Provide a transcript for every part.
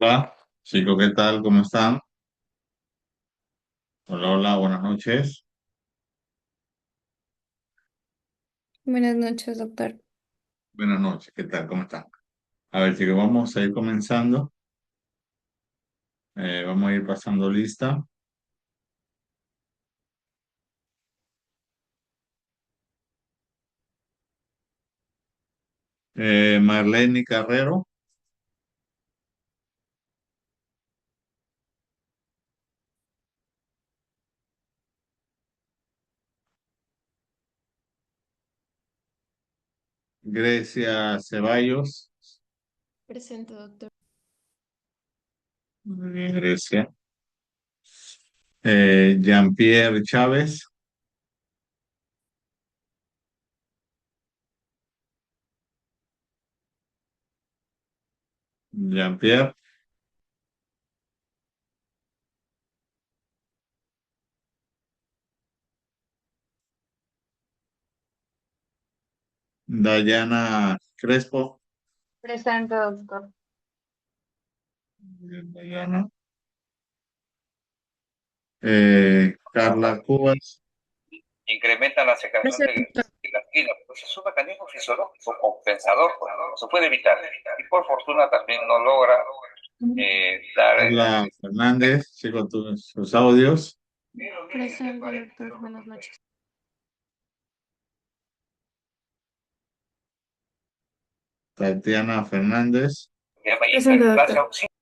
Hola, chicos, ¿qué tal? ¿Cómo están? Hola, hola, buenas noches. Buenas noches, doctor. Buenas noches, ¿qué tal? ¿Cómo están? A ver, chicos, vamos a ir comenzando. Vamos a ir pasando lista. Marlene Carrero, Grecia Ceballos. Presente, doctor. Muy bien, Grecia. Jean-Pierre Chávez. Jean-Pierre. Dayana Crespo. Presente, doctor. Muy bien, Dayana. Carla Cubas. Incrementa la secreción Presente, doctor. de la orina, pues es un mecanismo fisiológico compensador, pues, no se puede evitar. Y por fortuna también no logra dar Carla Fernández, chicos, sus audios. Presente, doctor. Buenas noches. Tatiana Fernández. se llama Presente, hiperplasia doctor. oxíntica.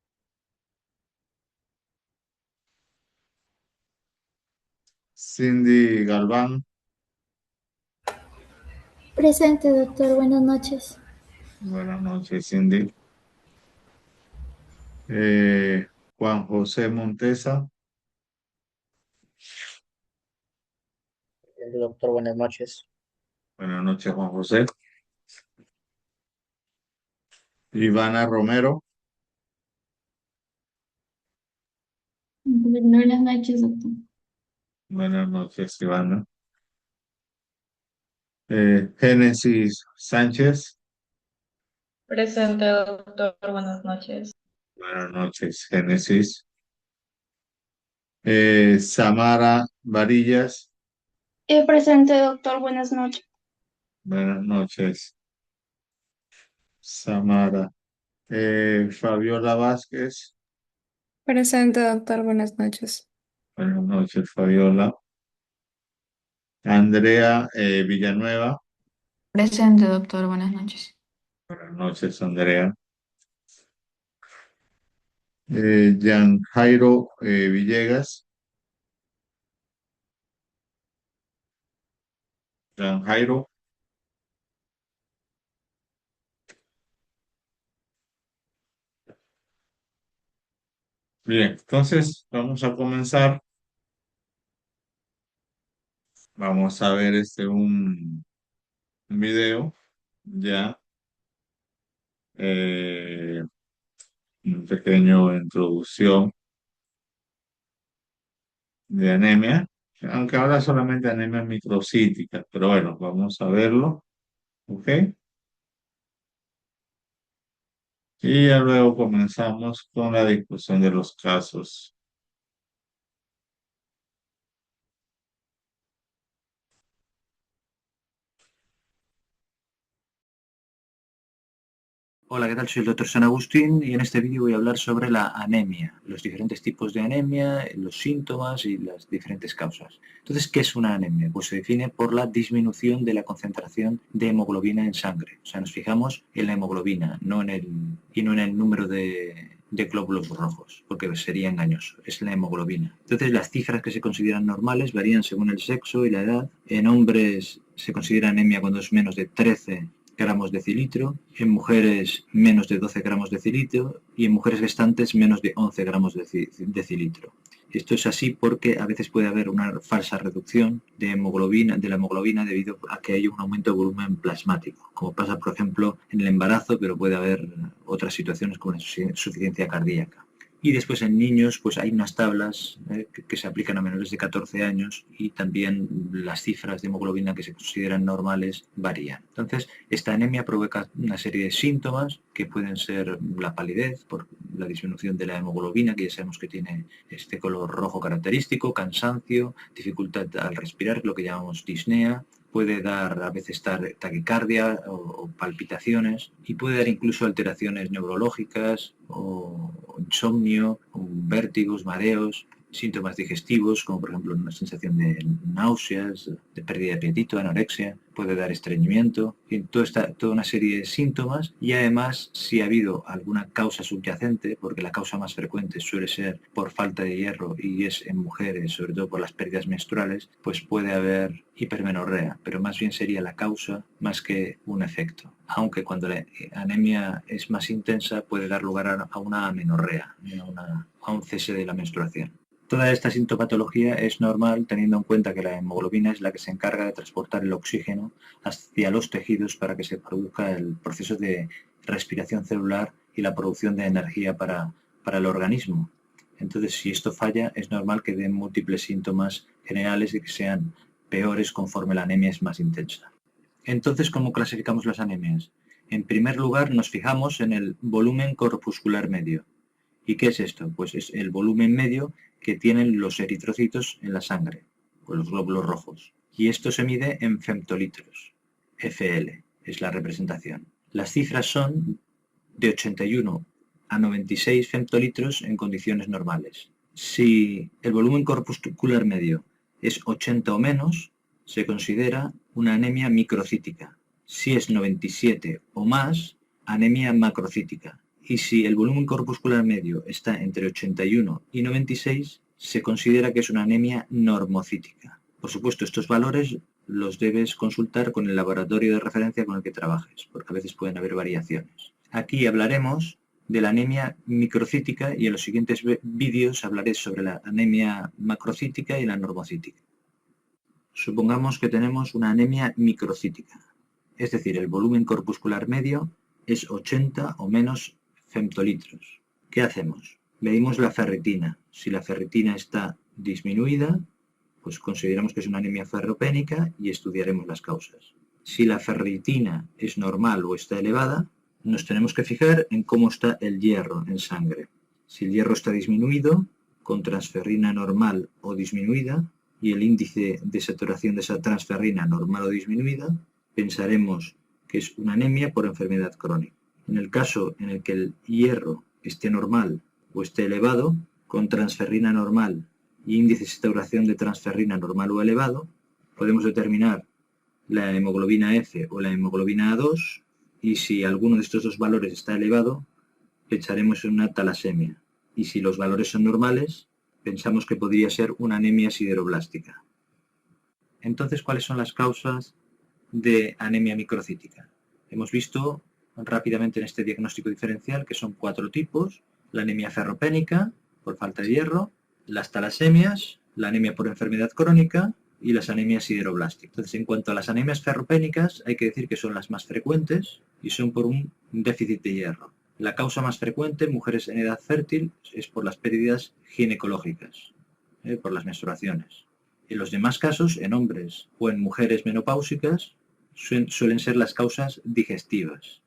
Cindy Galván. Presente, doctor. Buenas noches. Buenas noches, Cindy. Eh, Juan José Montesa. Doctor, buenas noches. Buenas noches, Juan José. Ivana Romero. Buenas noches, doctor. Buenas noches, Ivana. Génesis Sánchez. Presente, doctor. Buenas noches. Buenas noches, Génesis. Samara Varillas. Presente, doctor. Buenas noches. Buenas noches, Samara. Fabiola Vázquez. Presente, doctor. Buenas noches. Buenas noches, Fabiola. Andrea Villanueva. Presente, doctor. Buenas noches. Buenas noches, Andrea. Jan Jairo Villegas. Jan Jairo. Bien, entonces vamos a comenzar. Vamos a ver un video ya, eh, un pequeño introducción de anemia, aunque ahora solamente anemia microcítica, pero bueno, vamos a verlo, ¿ok? Y ya luego comenzamos con la discusión de los casos. Hola, ¿qué tal? Soy el doctor San Agustín y en este vídeo voy a hablar sobre la anemia, los diferentes tipos de anemia, los síntomas y las diferentes causas. Entonces, ¿qué es una anemia? Pues se define por la disminución de la concentración de hemoglobina en sangre. O sea, nos fijamos en la hemoglobina, no en el número de glóbulos rojos, porque sería engañoso. Es la hemoglobina. Entonces, las cifras que se consideran normales varían según el sexo y la edad. En hombres se considera anemia cuando es menos de 13 gramos decilitro, en mujeres menos de 12 gramos decilitro y en mujeres gestantes menos de 11 gramos decilitro. Esto es así porque a veces puede haber una falsa reducción de la hemoglobina debido a que hay un aumento de volumen plasmático, como pasa por ejemplo en el embarazo, pero puede haber otras situaciones como la insuficiencia cardíaca. Y después en niños pues hay unas tablas que se aplican a menores de 14 años y también las cifras de hemoglobina que se consideran normales varían. Entonces, esta anemia provoca una serie de síntomas que pueden ser la palidez por la disminución de la hemoglobina, que ya sabemos que tiene este color rojo característico, cansancio, dificultad al respirar, lo que llamamos disnea, puede dar a veces taquicardia o palpitaciones y puede dar incluso alteraciones neurológicas o insomnio, o vértigos, mareos, síntomas digestivos como por ejemplo una sensación de náuseas, de pérdida de apetito, anorexia, puede dar estreñimiento, en toda una serie de síntomas y además si ha habido alguna causa subyacente, porque la causa más frecuente suele ser por falta de hierro y es en mujeres, sobre todo por las pérdidas menstruales, pues puede haber hipermenorrea, pero más bien sería la causa más que un efecto. Aunque cuando la anemia es más intensa puede dar lugar a una amenorrea, a un cese de la menstruación. Toda esta sintomatología es normal teniendo en cuenta que la hemoglobina es la que se encarga de transportar el oxígeno hacia los tejidos para que se produzca el proceso de respiración celular y la producción de energía para el organismo. Entonces, si esto falla, es normal que den múltiples síntomas generales y que sean peores conforme la anemia es más intensa. Entonces, ¿cómo clasificamos las anemias? En primer lugar, nos fijamos en el volumen corpuscular medio. ¿Y qué es esto? Pues es el volumen medio que tienen los eritrocitos en la sangre, o los glóbulos rojos. Y esto se mide en femtolitros. FL es la representación. Las cifras son de 81 a 96 femtolitros en condiciones normales. Si el volumen corpuscular medio es 80 o menos, se considera una anemia microcítica. Si es 97 o más, anemia macrocítica. Y si el volumen corpuscular medio está entre 81 y 96, se considera que es una anemia normocítica. Por supuesto, estos valores los debes consultar con el laboratorio de referencia con el que trabajes, porque a veces pueden haber variaciones. Aquí hablaremos de la anemia microcítica y en los siguientes vídeos hablaré sobre la anemia macrocítica y la normocítica. Supongamos que tenemos una anemia microcítica, es decir, el volumen corpuscular medio es 80 o menos femtolitros. ¿Qué hacemos? Medimos la ferritina. Si la ferritina está disminuida, pues consideramos que es una anemia ferropénica y estudiaremos las causas. Si la ferritina es normal o está elevada, nos tenemos que fijar en cómo está el hierro en sangre. Si el hierro está disminuido, con transferrina normal o disminuida, y el índice de saturación de esa transferrina normal o disminuida, pensaremos que es una anemia por enfermedad crónica. En el caso en el que el hierro esté normal o esté elevado, con transferrina normal y índice de saturación de transferrina normal o elevado, podemos determinar la hemoglobina F o la hemoglobina A2 y si alguno de estos dos valores está elevado, pensaremos en una talasemia. Y si los valores son normales, pensamos que podría ser una anemia sideroblástica. Entonces, ¿cuáles son las causas de anemia microcítica? Hemos visto rápidamente en este diagnóstico diferencial que son 4 tipos: la anemia ferropénica por falta de hierro, las talasemias, la anemia por enfermedad crónica y las anemias sideroblásticas. Entonces, en cuanto a las anemias ferropénicas, hay que decir que son las más frecuentes y son por un déficit de hierro. La causa más frecuente en mujeres en edad fértil es por las pérdidas ginecológicas, por las menstruaciones. En los demás casos, en hombres o en mujeres menopáusicas, suelen ser las causas digestivas.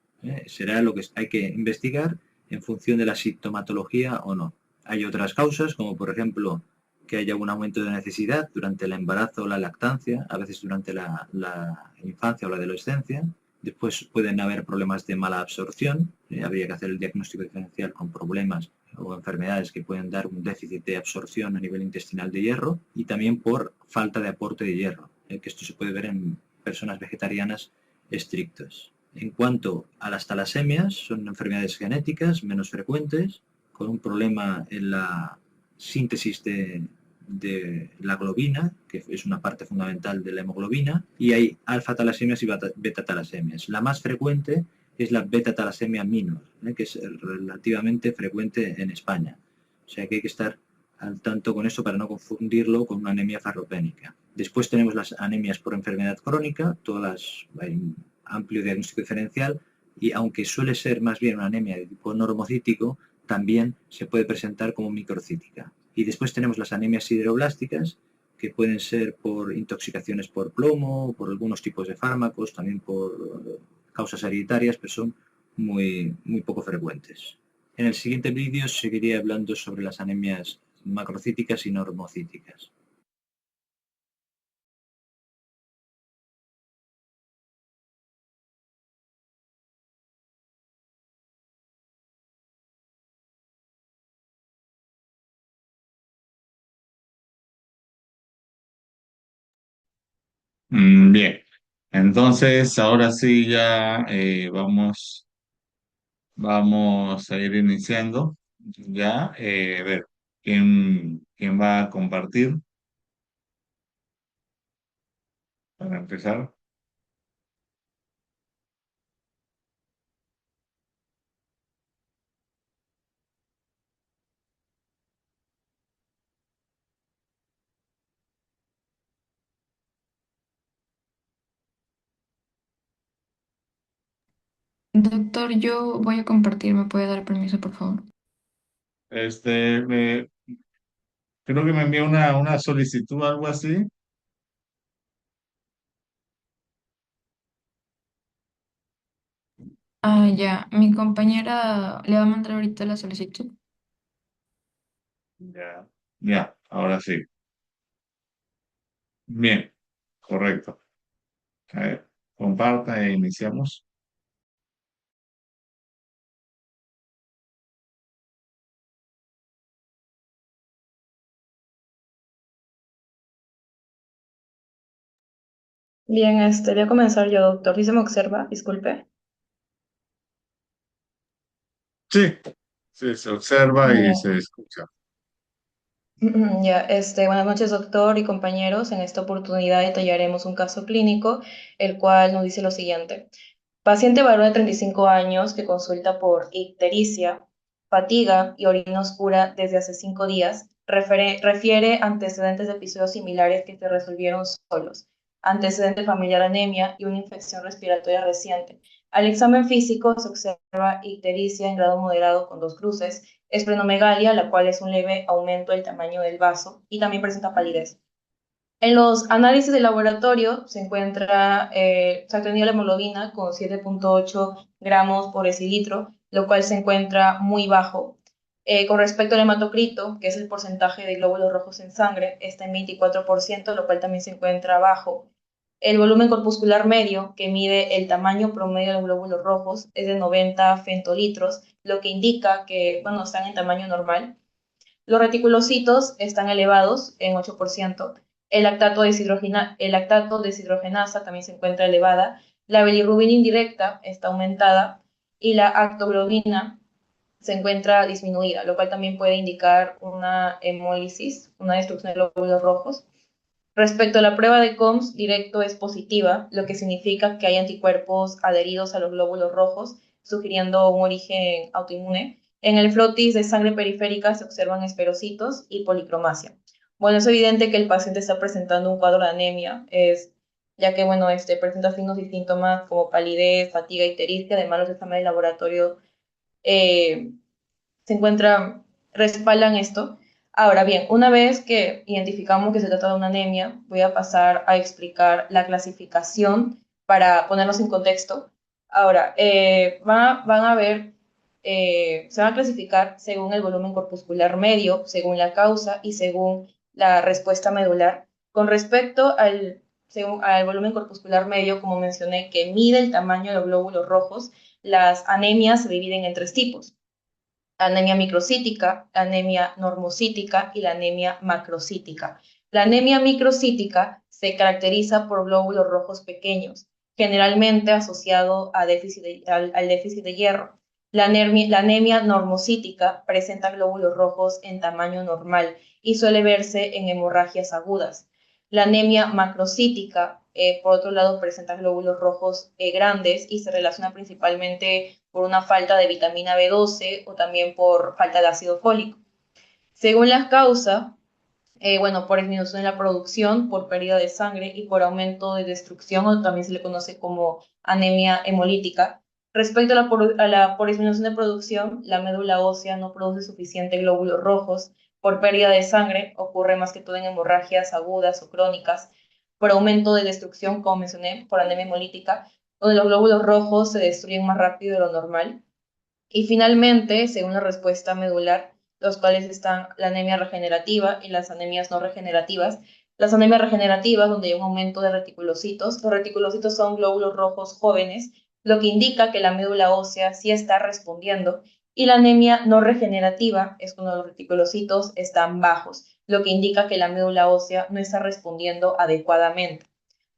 Será lo que hay que investigar en función de la sintomatología o no. Hay otras causas, como por ejemplo que haya un aumento de necesidad durante el embarazo o la lactancia, a veces durante la infancia o la adolescencia. Después pueden haber problemas de mala absorción. Habría que hacer el diagnóstico diferencial con problemas o enfermedades que pueden dar un déficit de absorción a nivel intestinal de hierro y también por falta de aporte de hierro, que esto se puede ver en personas vegetarianas estrictas. En cuanto a las talasemias, son enfermedades genéticas menos frecuentes, con un problema en la síntesis de la globina, que es una parte fundamental de la hemoglobina, y hay alfa-talasemias y beta-talasemias. La más frecuente es la beta-talasemia minor, que es relativamente frecuente en España. O sea que hay que estar al tanto con esto para no confundirlo con una anemia ferropénica. Después tenemos las anemias por enfermedad crónica, hay un amplio diagnóstico diferencial, y aunque suele ser más bien una anemia de tipo normocítico, también se puede presentar como microcítica. Y después tenemos las anemias sideroblásticas, que pueden ser por intoxicaciones por plomo, por algunos tipos de fármacos, también por causas hereditarias, pero son muy poco frecuentes. En el siguiente vídeo seguiré hablando sobre las anemias macrocíticas y normocíticas. Bien, entonces ahora sí ya vamos a ir iniciando. Ya, a ver, ¿quién va a compartir para empezar? Doctor, yo voy a compartir, ¿me puede dar permiso, por favor? Creo que me envió una solicitud, algo así. Ah, ya, mi compañera le va a mandar ahorita la solicitud. Ya, ya, ahora sí. Bien, correcto. A ver, comparta e iniciamos. Bien, voy a comenzar yo, doctor. ¿Sí se me observa? Disculpe. Sí, sí, se observa y Ya. se escucha. Ya, buenas noches, doctor y compañeros. En esta oportunidad detallaremos un caso clínico, el cual nos dice lo siguiente. Paciente varón de 35 años que consulta por ictericia, fatiga y orina oscura desde hace 5 días, refiere antecedentes de episodios similares que se resolvieron solos, antecedente familiar anemia y una infección respiratoria reciente. Al examen físico se observa ictericia en grado moderado con 2 cruces, esplenomegalia, la cual es un leve aumento del tamaño del vaso y también presenta palidez. En los análisis de laboratorio se encuentra, se ha tenido la hemoglobina con 7.8 gramos por decilitro, lo cual se encuentra muy bajo. Con respecto al hematocrito, que es el porcentaje de glóbulos rojos en sangre, está en 24%, lo cual también se encuentra bajo. El volumen corpuscular medio, que mide el tamaño promedio de los glóbulos rojos, es de 90 femtolitros, lo que indica que, bueno, están en tamaño normal. Los reticulocitos están elevados en 8%. El lactato deshidrogenasa también se encuentra elevada. La bilirrubina indirecta está aumentada y la actoglobina se encuentra disminuida, lo cual también puede indicar una hemólisis, una destrucción de glóbulos rojos. Respecto a la prueba de COMS, directo es positiva, lo que significa que hay anticuerpos adheridos a los glóbulos rojos, sugiriendo un origen autoinmune. En el flotis de sangre periférica se observan esferocitos y policromasia. Bueno, es evidente que el paciente está presentando un cuadro de anemia, ya que, bueno, presenta signos y síntomas como palidez, fatiga, ictericia, además los exámenes de laboratorio eh, se encuentran, respaldan esto. Ahora bien, una vez que identificamos que se trata de una anemia, voy a pasar a explicar la clasificación para ponernos en contexto. Ahora, van a ver, se van a clasificar según el volumen corpuscular medio, según la causa y según la respuesta medular. Con respecto al volumen corpuscular medio, como mencioné, que mide el tamaño de los glóbulos rojos, las anemias se dividen en 3 tipos: anemia microcítica, la anemia normocítica y la anemia macrocítica. La anemia microcítica se caracteriza por glóbulos rojos pequeños, generalmente asociado a al déficit de hierro. La anemia normocítica presenta glóbulos rojos en tamaño normal y suele verse en hemorragias agudas. La anemia macrocítica, por otro lado, presenta glóbulos rojos grandes y se relaciona principalmente por una falta de vitamina B12 o también por falta de ácido fólico. Según las causas, bueno, por disminución en la producción, por pérdida de sangre y por aumento de destrucción, o también se le conoce como anemia hemolítica. Respecto a por disminución de producción, la médula ósea no produce suficiente glóbulos rojos por pérdida de sangre, ocurre más que todo en hemorragias agudas o crónicas, por aumento de destrucción, como mencioné, por anemia hemolítica, donde los glóbulos rojos se destruyen más rápido de lo normal. Y finalmente, según la respuesta medular, los cuales están la anemia regenerativa y las anemias no regenerativas. Las anemias regenerativas, donde hay un aumento de reticulocitos. Los reticulocitos son glóbulos rojos jóvenes, lo que indica que la médula ósea sí está respondiendo. Y la anemia no regenerativa es cuando los reticulocitos están bajos, lo que indica que la médula ósea no está respondiendo adecuadamente.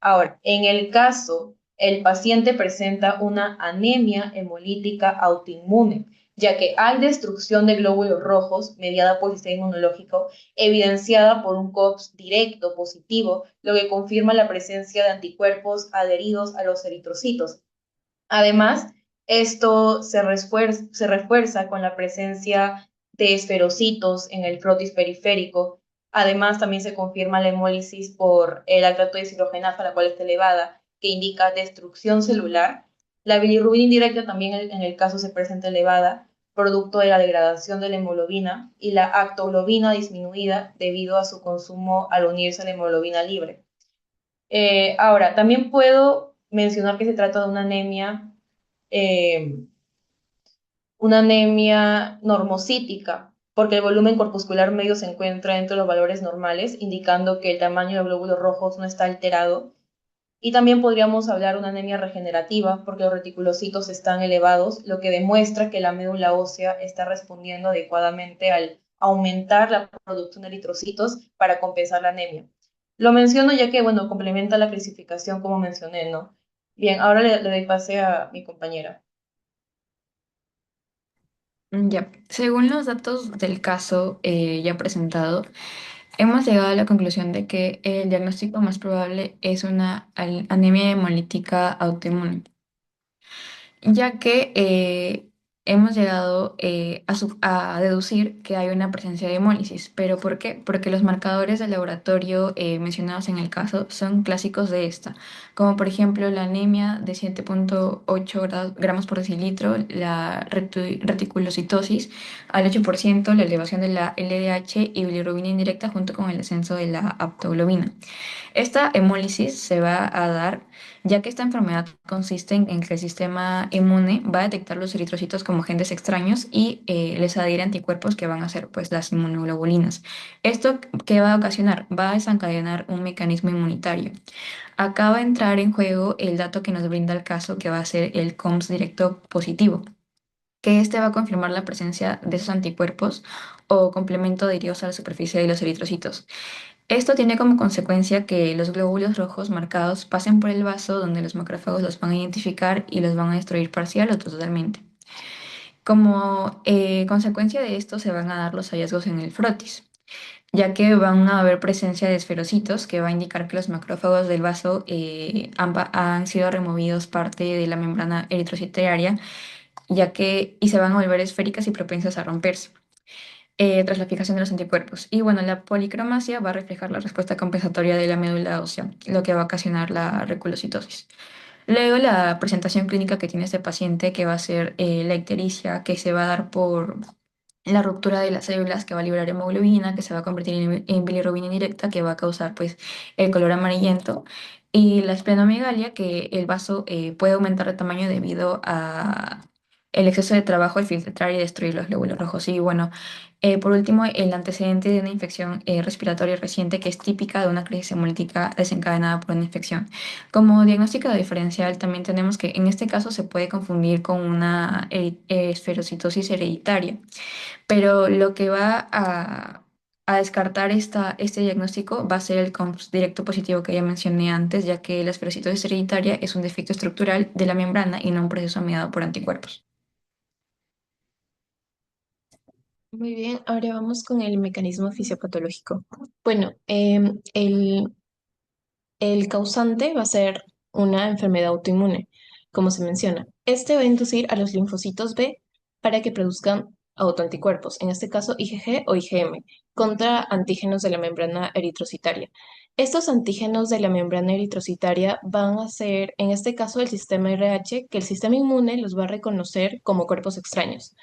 Ahora, en el caso, el paciente presenta una anemia hemolítica autoinmune, ya que hay destrucción de glóbulos rojos mediada por el sistema inmunológico, evidenciada por un COX directo positivo, lo que confirma la presencia de anticuerpos adheridos a los eritrocitos. Además, esto se refuerza con la presencia de esferocitos en el frotis periférico. Además, también se confirma la hemólisis por el lactato deshidrogenasa, la cual está elevada, que indica destrucción celular. La bilirrubina indirecta también en el caso se presenta elevada, producto de la degradación de la hemoglobina, y la actoglobina disminuida debido a su consumo al unirse a la hemoglobina libre. Ahora, también puedo mencionar que se trata de eh, una anemia normocítica, porque el volumen corpuscular medio se encuentra entre los valores normales, indicando que el tamaño de los glóbulos rojos no está alterado. Y también podríamos hablar de una anemia regenerativa, porque los reticulocitos están elevados, lo que demuestra que la médula ósea está respondiendo adecuadamente al aumentar la producción de eritrocitos para compensar la anemia. Lo menciono ya que, bueno, complementa la clasificación como mencioné, ¿no? Bien, ahora le doy pase a mi compañera. Ya, según los datos del caso ya presentado, hemos llegado a la conclusión de que el diagnóstico más probable es una anemia hemolítica autoinmune, ya que hemos llegado a deducir que hay una presencia de hemólisis. ¿Pero por qué? Porque los marcadores de laboratorio mencionados en el caso son clásicos de esta, como por ejemplo la anemia de 7,8 gramos por decilitro, la reticulocitosis al 8%, la elevación de la LDH y bilirrubina indirecta junto con el descenso de la aptoglobina. Esta hemólisis se va a dar ya que esta enfermedad consiste en que el sistema inmune va a detectar los eritrocitos como agentes extraños y les adhiere anticuerpos que van a ser pues las inmunoglobulinas. ¿Esto qué va a ocasionar? Va a desencadenar un mecanismo inmunitario. Acá va a entrar en juego el dato que nos brinda el caso, que va a ser el COMS directo positivo, que este va a confirmar la presencia de esos anticuerpos o complemento adheridos a la superficie de los eritrocitos. Esto tiene como consecuencia que los glóbulos rojos marcados pasen por el vaso donde los macrófagos los van a identificar y los van a destruir parcial o totalmente. Como consecuencia de esto se van a dar los hallazgos en el frotis, ya que van a haber presencia de esferocitos que va a indicar que los macrófagos del vaso han sido removidos parte de la membrana eritrocitaria, y se van a volver esféricas y propensas a romperse tras la fijación de los anticuerpos. Y bueno, la policromasia va a reflejar la respuesta compensatoria de la médula ósea, lo que va a ocasionar la reculocitosis. Luego, la presentación clínica que tiene este paciente, que va a ser la ictericia, que se va a dar por la ruptura de las células, que va a liberar hemoglobina, que se va a convertir en bilirrubina indirecta, que va a causar pues el color amarillento. Y la esplenomegalia, que el vaso puede aumentar de tamaño debido a el exceso de trabajo al filtrar y destruir los glóbulos rojos. Y bueno, por último, el antecedente de una infección respiratoria reciente que es típica de una crisis hemolítica desencadenada por una infección. Como diagnóstico diferencial, también tenemos que en este caso se puede confundir con una esferocitosis hereditaria, pero lo que va a descartar este diagnóstico va a ser el COMS directo positivo que ya mencioné antes, ya que la esferocitosis hereditaria es un defecto estructural de la membrana y no un proceso mediado por anticuerpos. Muy bien, ahora vamos con el mecanismo fisiopatológico. Bueno, el causante va a ser una enfermedad autoinmune, como se menciona. Este va a inducir a los linfocitos B para que produzcan autoanticuerpos, en este caso IgG o IgM, contra antígenos de la membrana eritrocitaria. Estos antígenos de la membrana eritrocitaria van a ser, en este caso, el sistema RH, que el sistema inmune los va a reconocer como cuerpos extraños.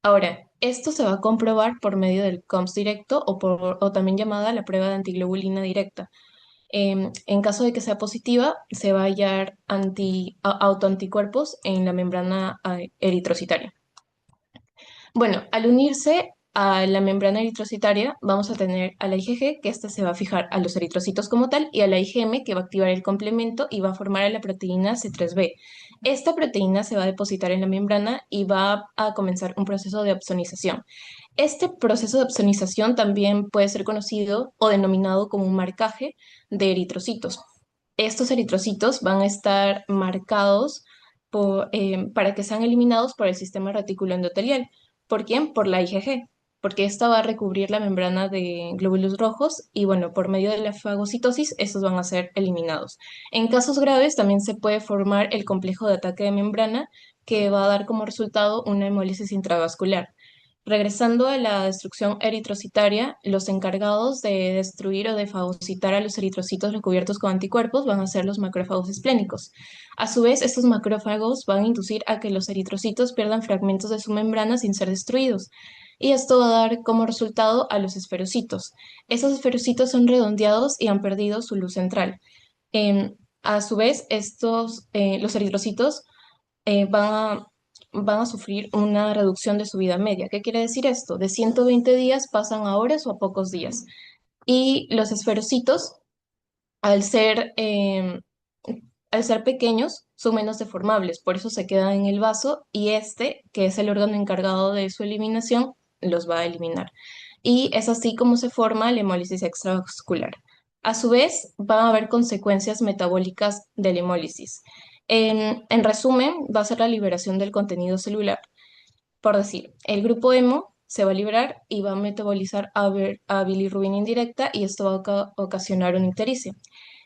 Ahora, esto se va a comprobar por medio del COMS directo o también llamada la prueba de antiglobulina directa. En caso de que sea positiva, se va a hallar autoanticuerpos en la membrana eritrocitaria. Bueno, al unirse a la membrana eritrocitaria, vamos a tener a la IgG, que esta se va a fijar a los eritrocitos como tal, y a la IgM, que va a activar el complemento y va a formar a la proteína C3b. Esta proteína se va a depositar en la membrana y va a comenzar un proceso de opsonización. Este proceso de opsonización también puede ser conocido o denominado como un marcaje de eritrocitos. Estos eritrocitos van a estar marcados para que sean eliminados por el sistema retículo endotelial. ¿Por quién? Por la IgG, porque esta va a recubrir la membrana de glóbulos rojos y bueno, por medio de la fagocitosis, estos van a ser eliminados. En casos graves también se puede formar el complejo de ataque de membrana que va a dar como resultado una hemólisis intravascular. Regresando a la destrucción eritrocitaria, los encargados de destruir o de fagocitar a los eritrocitos recubiertos con anticuerpos van a ser los macrófagos esplénicos. A su vez, estos macrófagos van a inducir a que los eritrocitos pierdan fragmentos de su membrana sin ser destruidos. Y esto va a dar como resultado a los esferocitos. Esos esferocitos son redondeados y han perdido su luz central. A su vez, los eritrocitos van a sufrir una reducción de su vida media. ¿Qué quiere decir esto? De 120 días pasan a horas o a pocos días. Y los esferocitos, al ser, eh, al ser pequeños, son menos deformables, por eso se quedan en el vaso y este, que es el órgano encargado de su eliminación, los va a eliminar. Y es así como se forma la hemólisis extravascular. A su vez, van a haber consecuencias metabólicas de la hemólisis. En resumen, va a ser la liberación del contenido celular. Por decir, el grupo hemo se va a liberar y va a metabolizar a bilirrubina indirecta y esto va a ocasionar una ictericia.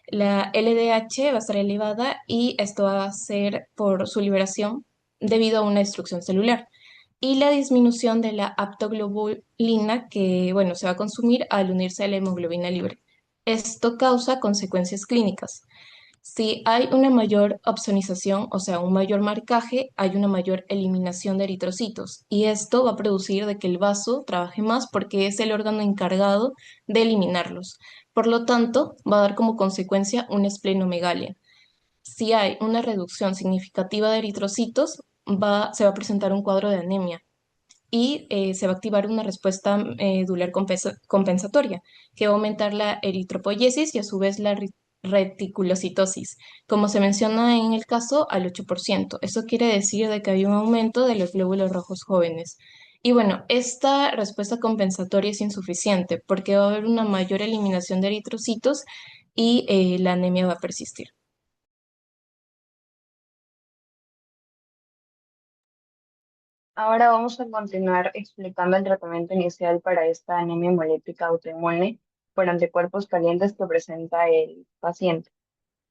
La LDH va a estar elevada y esto va a ser por su liberación debido a una destrucción celular. Y la disminución de la aptoglobulina que, bueno, se va a consumir al unirse a la hemoglobina libre. Esto causa consecuencias clínicas. Si hay una mayor opsonización, o sea, un mayor marcaje, hay una mayor eliminación de eritrocitos y esto va a producir de que el vaso trabaje más porque es el órgano encargado de eliminarlos. Por lo tanto, va a dar como consecuencia una esplenomegalia. Si hay una reducción significativa de eritrocitos, se va a presentar un cuadro de anemia y se va a activar una respuesta medular compensatoria, que va a aumentar la eritropoyesis y a su vez la reticulocitosis, como se menciona en el caso al 8%. Eso quiere decir de que hay un aumento de los glóbulos rojos jóvenes. Y bueno, esta respuesta compensatoria es insuficiente porque va a haber una mayor eliminación de eritrocitos y la anemia va a persistir. Ahora vamos a continuar explicando el tratamiento inicial para esta anemia hemolítica autoinmune por anticuerpos calientes que presenta el paciente.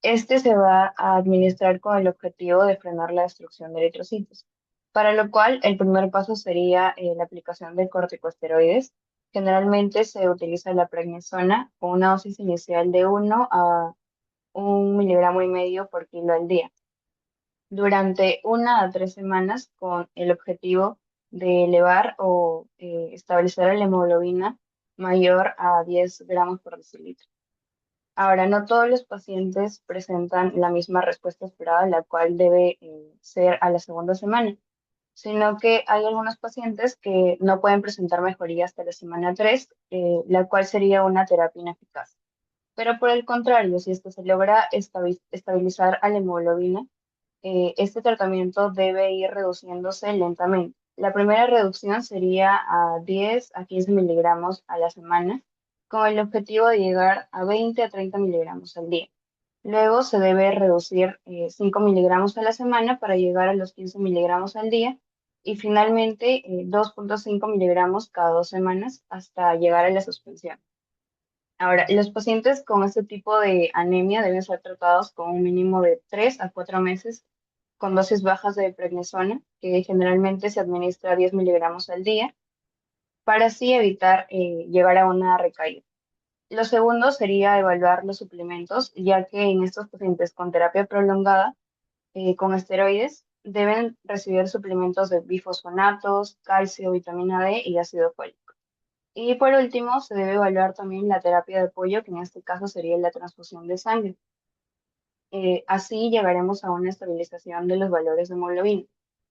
Este se va a administrar con el objetivo de frenar la destrucción de eritrocitos, para lo cual el primer paso sería la aplicación de corticosteroides. Generalmente se utiliza la prednisona con una dosis inicial de 1 a 1,5 mg por kilo al día durante 1 a 3 semanas con el objetivo de elevar o estabilizar la hemoglobina mayor a 10 gramos por decilitro. Ahora, no todos los pacientes presentan la misma respuesta esperada, la cual debe ser a la segunda semana, sino que hay algunos pacientes que no pueden presentar mejoría hasta la semana 3, la cual sería una terapia ineficaz. Pero por el contrario, si esto se logra estabilizar a la hemoglobina, este tratamiento debe ir reduciéndose lentamente. La primera reducción sería a 10 a 15 miligramos a la semana, con el objetivo de llegar a 20 a 30 miligramos al día. Luego se debe reducir 5 miligramos a la semana para llegar a los 15 miligramos al día y finalmente 2,5 miligramos cada 2 semanas hasta llegar a la suspensión. Ahora, los pacientes con este tipo de anemia deben ser tratados con un mínimo de 3 a 4 meses con dosis bajas de prednisona, que generalmente se administra 10 miligramos al día, para así evitar llegar a una recaída. Lo segundo sería evaluar los suplementos, ya que en estos pacientes con terapia prolongada con esteroides deben recibir suplementos de bifosfonatos, calcio, vitamina D y ácido fólico. Y por último, se debe evaluar también la terapia de apoyo, que en este caso sería la transfusión de sangre. Así llegaremos a una estabilización de los valores de hemoglobina.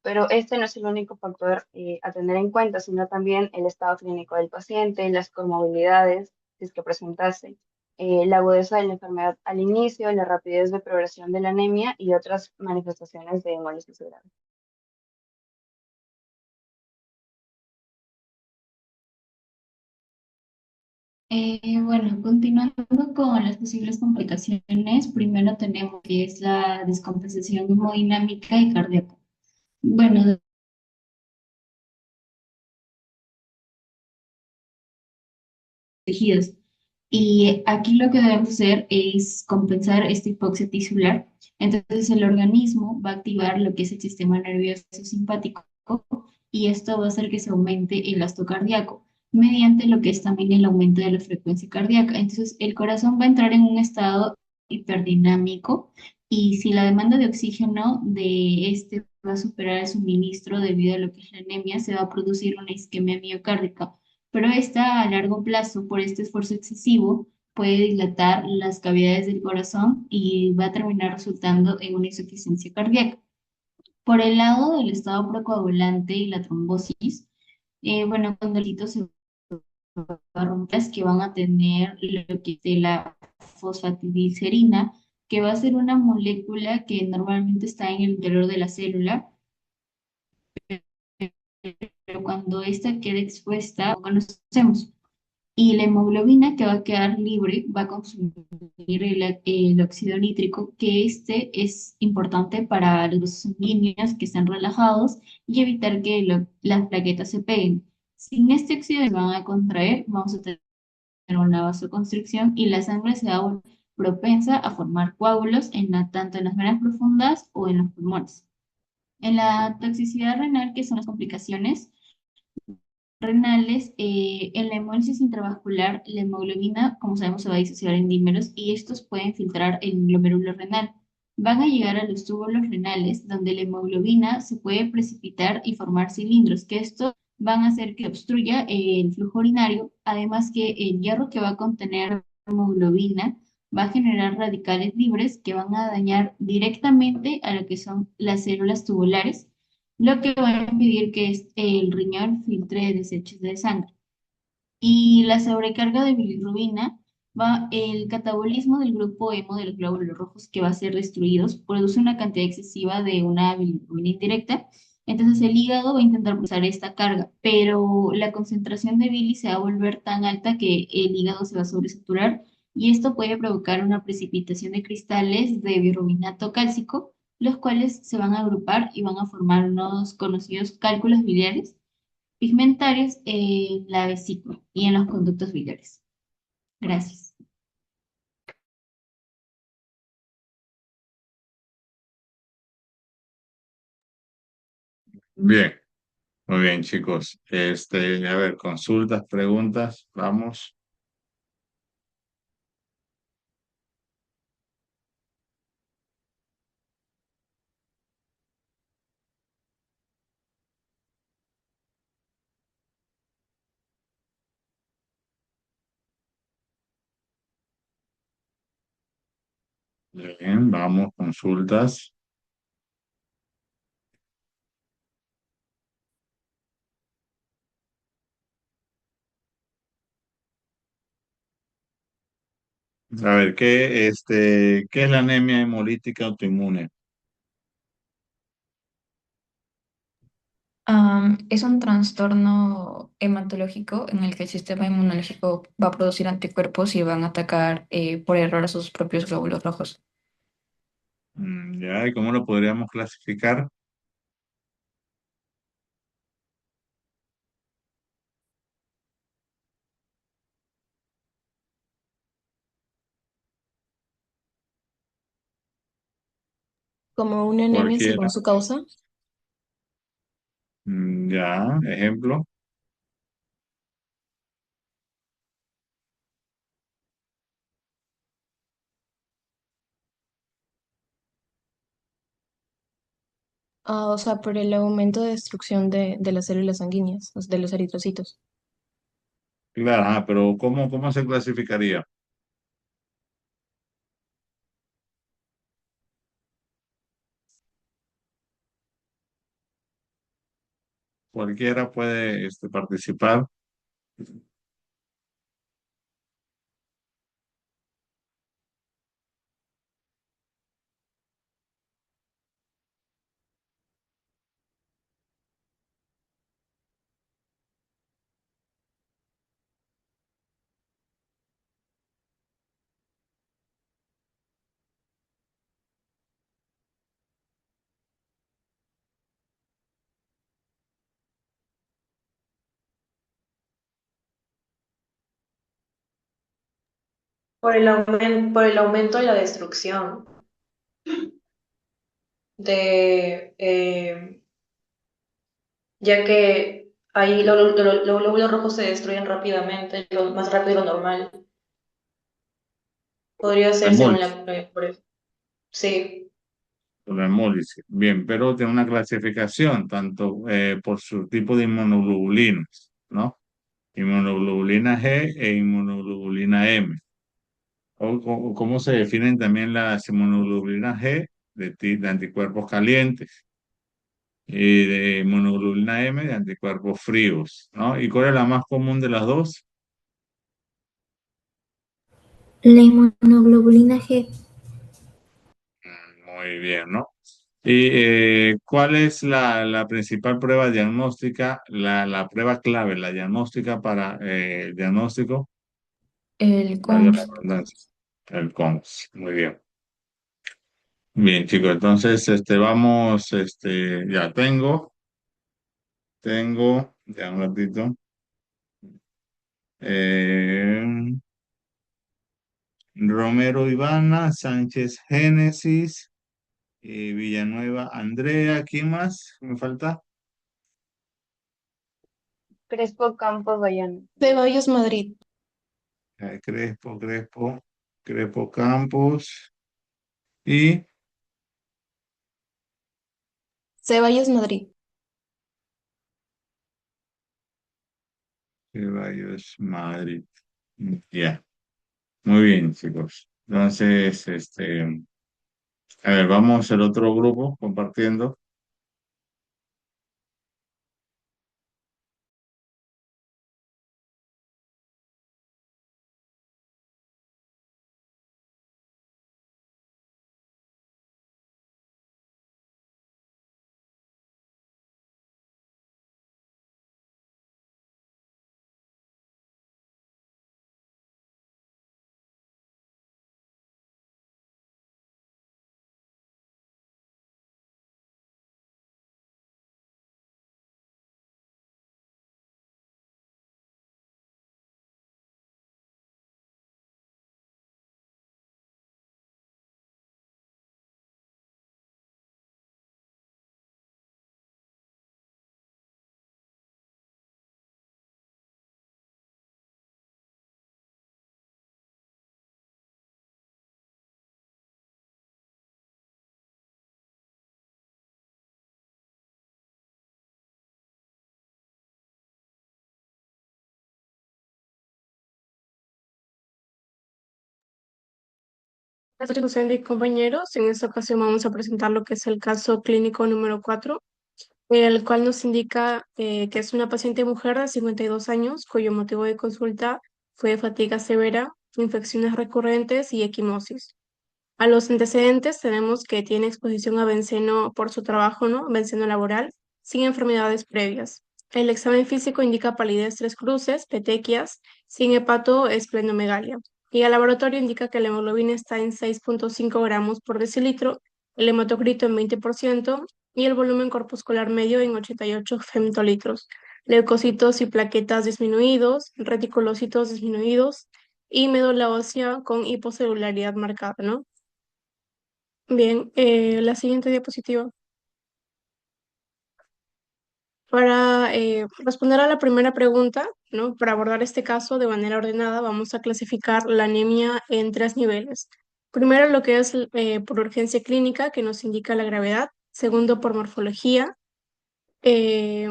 Pero este no es el único factor a tener en cuenta, sino también el estado clínico del paciente, las comorbilidades, si es que presentase, la agudeza de la enfermedad al inicio, la rapidez de progresión de la anemia y otras manifestaciones de hemólisis grave. Bueno, continuando con las posibles complicaciones, primero tenemos que es la descompensación hemodinámica y cardíaca. Bueno, tejidos. Y aquí lo que debemos hacer es compensar esta hipoxia tisular. Entonces el organismo va a activar lo que es el sistema nervioso simpático y esto va a hacer que se aumente el gasto cardíaco mediante lo que es también el aumento de la frecuencia cardíaca. Entonces el corazón va a entrar en un estado hiperdinámico y si la demanda de oxígeno de este va a superar el suministro debido a lo que es la anemia, se va a producir una isquemia miocárdica, pero esta a largo plazo, por este esfuerzo excesivo, puede dilatar las cavidades del corazón y va a terminar resultando en una insuficiencia cardíaca. Por el lado del estado procoagulante y la trombosis, bueno, cuando el hito se va a romper, es que van a tener lo que es la fosfatidilcerina, que va a ser una molécula que normalmente está en el interior de la célula, pero cuando esta queda expuesta, no conocemos. Y la hemoglobina que va a quedar libre va a consumir el óxido nítrico, que este es importante para los vasos sanguíneos que están relajados y evitar que las plaquetas se peguen. Sin este óxido se van a contraer, vamos a tener una vasoconstricción y la sangre se va a volver propensa a formar coágulos tanto en las venas profundas o en los pulmones. En la toxicidad renal, que son las complicaciones, renales, en la hemólisis intravascular, la hemoglobina, como sabemos, se va a disociar en dímeros y estos pueden filtrar el glomérulo renal. Van a llegar a los túbulos renales, donde la hemoglobina se puede precipitar y formar cilindros, que estos van a hacer que obstruya el flujo urinario, además que el hierro que va a contener hemoglobina va a generar radicales libres que van a dañar directamente a lo que son las células tubulares, lo que va a impedir que el riñón filtre desechos de sangre. Y la sobrecarga de bilirrubina el catabolismo del grupo hemo de los glóbulos rojos que va a ser destruidos produce una cantidad excesiva de una bilirrubina indirecta. Entonces el hígado va a intentar procesar esta carga, pero la concentración de bilis se va a volver tan alta que el hígado se va a sobresaturar y esto puede provocar una precipitación de cristales de birrubinato cálcico, los cuales se van a agrupar y van a formar unos conocidos cálculos biliares pigmentarios en la vesícula y en los conductos biliares. Gracias. Bien, muy bien, chicos. A ver, consultas, preguntas, vamos. Bien, vamos, consultas. A ver, ¿qué es la anemia hemolítica autoinmune? Es un trastorno hematológico en el que el sistema inmunológico va a producir anticuerpos y van a atacar por error a sus propios glóbulos rojos. ¿Y cómo lo podríamos clasificar? Como una anemia según Cualquiera. su causa. Ya, ejemplo. O sea, por el aumento de destrucción de las células sanguíneas, o sea, de los eritrocitos. Claro, pero ¿cómo se clasificaría? Cualquiera puede participar. Por el aumento de la destrucción de, ya que ahí los glóbulos rojos se destruyen rápidamente, más rápido de lo normal. Podría ser según Hemólisis, la... por eso. Sí, la hemólisis. Bien, pero tiene una clasificación tanto por su tipo de inmunoglobulinas, ¿no? Inmunoglobulina G e inmunoglobulina M. O cómo se definen también las inmunoglobulinas G de anticuerpos calientes y de inmunoglobulina M de anticuerpos fríos, ¿no? ¿Y cuál es la más común de las dos? La inmunoglobulina G. Muy bien, ¿no? ¿Y cuál es la principal prueba diagnóstica, la prueba clave, la diagnóstica para el diagnóstico? El Valga la COMS. redundancia. El COMS. Muy bien. Bien, chicos, entonces vamos, ya ya un ratito. Eh, Romero Ivana, Sánchez Génesis, Villanueva Andrea, ¿quién más? ¿Me falta? Crespo Campos Bayano. Ceballos Madrid. Crespo Campos y Ceballos Madrid. Ceballos Madrid. Ya, muy bien, chicos. Entonces, a ver, vamos al otro grupo compartiendo. Buenas noches, docente y compañeros. En esta ocasión vamos a presentar lo que es el caso clínico número 4, el cual nos indica que es una paciente mujer de 52 años cuyo motivo de consulta fue fatiga severa, infecciones recurrentes y equimosis. A los antecedentes tenemos que tiene exposición a benceno por su trabajo, ¿no? Benceno laboral, sin enfermedades previas. El examen físico indica palidez tres cruces, petequias, sin hepato esplenomegalia. Y el laboratorio indica que la hemoglobina está en 6,5 gramos por decilitro, el hematocrito en 20% y el volumen corpuscular medio en 88 femtolitros. Leucocitos y plaquetas disminuidos, reticulocitos disminuidos y médula ósea con hipocelularidad marcada, ¿no? Bien, la siguiente diapositiva. Para responder a la primera pregunta, ¿no? Para abordar este caso de manera ordenada, vamos a clasificar la anemia en tres niveles. Primero, lo que es por urgencia clínica, que nos indica la gravedad, segundo por morfología, eh,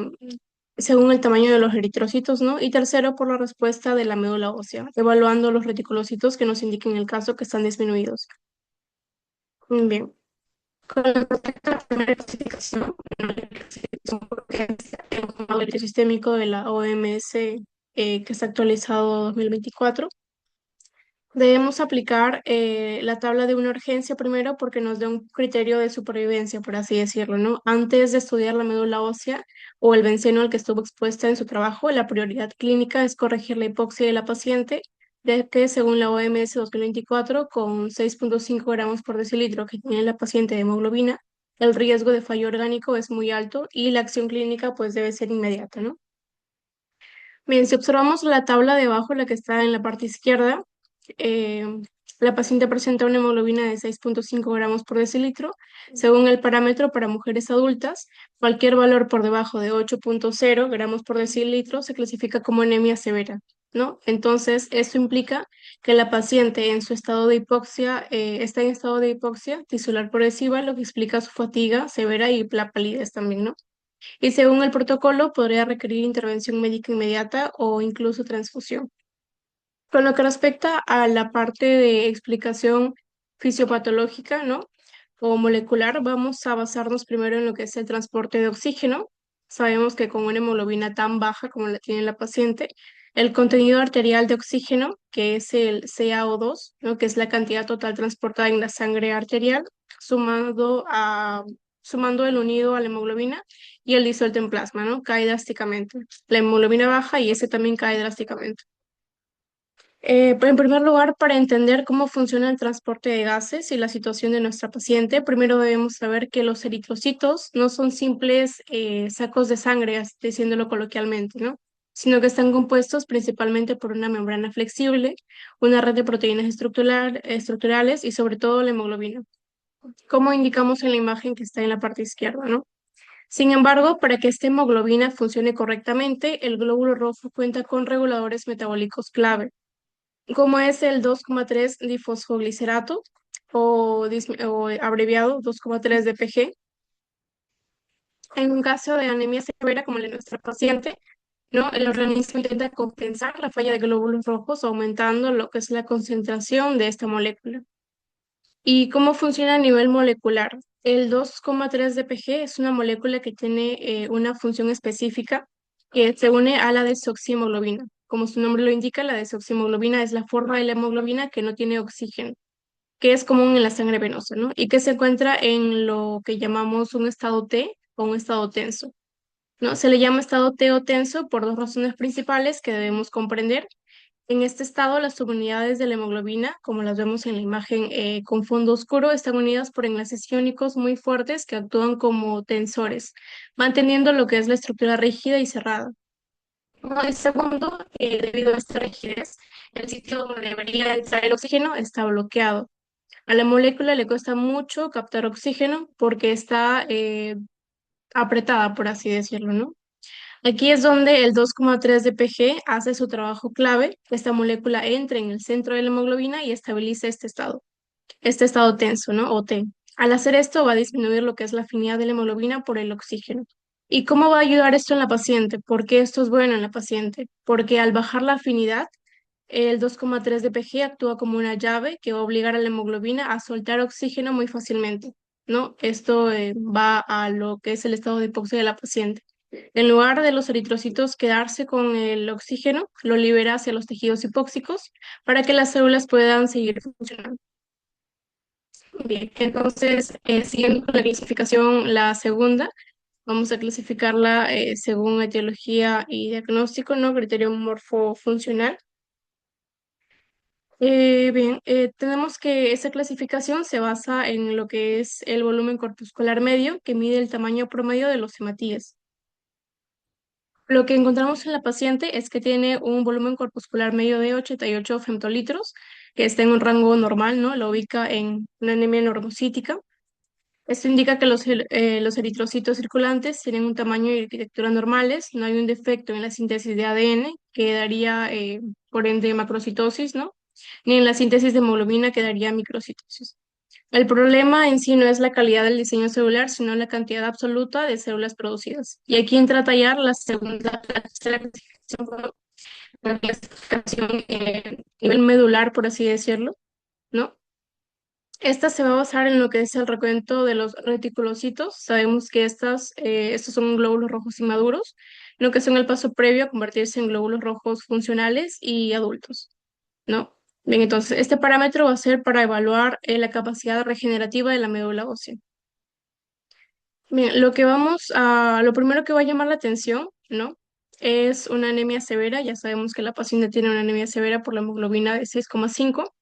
según el tamaño de los eritrocitos, ¿no? Y tercero por la respuesta de la médula ósea, evaluando los reticulocitos que nos indiquen el caso que están disminuidos. Bien. Con respecto a la primera clasificación, ¿no? La clasificación por urgencia, el modelo sistémico de la OMS, que está actualizado 2024, debemos aplicar la tabla de una urgencia primero porque nos da un criterio de supervivencia, por así decirlo, ¿no? Antes de estudiar la médula ósea o el benceno al que estuvo expuesta en su trabajo, la prioridad clínica es corregir la hipoxia de la paciente, ya que según la OMS 2024, con 6,5 gramos por decilitro que tiene la paciente de hemoglobina, el riesgo de fallo orgánico es muy alto y la acción clínica pues debe ser inmediata, ¿no? Bien, si observamos la tabla de abajo, la que está en la parte izquierda, eh, la paciente presenta una hemoglobina de 6,5 gramos por decilitro. Según el parámetro para mujeres adultas, cualquier valor por debajo de 8,0 gramos por decilitro se clasifica como anemia severa, ¿no? Entonces, esto implica que la paciente en su estado de hipoxia, está en estado de hipoxia tisular progresiva, lo que explica su fatiga severa y la palidez también, ¿no? Y según el protocolo, podría requerir intervención médica inmediata o incluso transfusión. Con lo que respecta a la parte de explicación fisiopatológica, ¿no? O molecular, vamos a basarnos primero en lo que es el transporte de oxígeno. Sabemos que con una hemoglobina tan baja como la tiene la paciente, el contenido arterial de oxígeno, que es el CaO2, ¿no? Que es la cantidad total transportada en la sangre arterial, sumando sumando el unido a la hemoglobina y el disuelto en plasma, ¿no? Cae drásticamente. La hemoglobina baja y ese también cae drásticamente. Pues, en primer lugar, para entender cómo funciona el transporte de gases y la situación de nuestra paciente, primero debemos saber que los eritrocitos no son simples sacos de sangre, diciéndolo coloquialmente, ¿no? Sino que están compuestos principalmente por una membrana flexible, una red de proteínas estructurales y sobre todo la hemoglobina, como indicamos en la imagen que está en la parte izquierda, ¿no? Sin embargo, para que esta hemoglobina funcione correctamente, el glóbulo rojo cuenta con reguladores metabólicos clave como es el 2,3 difosfoglicerato o abreviado 2,3-DPG. En un caso de anemia severa como la de nuestra paciente, ¿no? El organismo intenta compensar la falla de glóbulos rojos aumentando lo que es la concentración de esta molécula. ¿Y cómo funciona a nivel molecular? El 2,3-DPG es una molécula que tiene una función específica que se une a la desoxihemoglobina. Como su nombre lo indica, la desoxihemoglobina es la forma de la hemoglobina que no tiene oxígeno, que es común en la sangre venosa, ¿no? Y que se encuentra en lo que llamamos un estado T o un estado tenso, ¿no? Se le llama estado T o tenso por dos razones principales que debemos comprender. En este estado, las subunidades de la hemoglobina, como las vemos en la imagen con fondo oscuro, están unidas por enlaces iónicos muy fuertes que actúan como tensores, manteniendo lo que es la estructura rígida y cerrada. No, el segundo, debido a esta rigidez, el sitio donde debería entrar el oxígeno está bloqueado. A la molécula le cuesta mucho captar oxígeno porque está apretada, por así decirlo, ¿no? Aquí es donde el 2,3-DPG hace su trabajo clave, que esta molécula entre en el centro de la hemoglobina y estabiliza este estado tenso, ¿no? O T. Al hacer esto va a disminuir lo que es la afinidad de la hemoglobina por el oxígeno. ¿Y cómo va a ayudar esto en la paciente? ¿Por qué esto es bueno en la paciente? Porque al bajar la afinidad, el 2,3-DPG actúa como una llave que va a obligar a la hemoglobina a soltar oxígeno muy fácilmente, ¿no? Esto va a lo que es el estado de hipoxia de la paciente. En lugar de los eritrocitos quedarse con el oxígeno, lo libera hacia los tejidos hipóxicos para que las células puedan seguir funcionando. Bien, entonces, siguiendo con la clasificación, la segunda, vamos a clasificarla según etiología y diagnóstico, ¿no? Criterio morfofuncional. Bien, tenemos que esa clasificación se basa en lo que es el volumen corpuscular medio, que mide el tamaño promedio de los hematíes. Lo que encontramos en la paciente es que tiene un volumen corpuscular medio de 88 femtolitros, que está en un rango normal, ¿no? Lo ubica en una anemia normocítica. Esto indica que los eritrocitos circulantes tienen un tamaño y arquitectura normales, no hay un defecto en la síntesis de ADN que daría, por ende, macrocitosis, ¿no? Ni en la síntesis de hemoglobina que daría microcitosis. El problema en sí no es la calidad del diseño celular, sino la cantidad absoluta de células producidas. Y aquí entra a tallar la tercera clasificación, la clasificación nivel medular, por así decirlo, ¿no? Esta se va a basar en lo que es el recuento de los reticulocitos. Sabemos que estos son glóbulos rojos inmaduros, lo que son el paso previo a convertirse en glóbulos rojos funcionales y adultos, ¿no? Bien, entonces este parámetro va a ser para evaluar la capacidad regenerativa de la médula ósea. Bien, lo primero que va a llamar la atención, ¿no? Es una anemia severa. Ya sabemos que la paciente tiene una anemia severa por la hemoglobina de 6,5.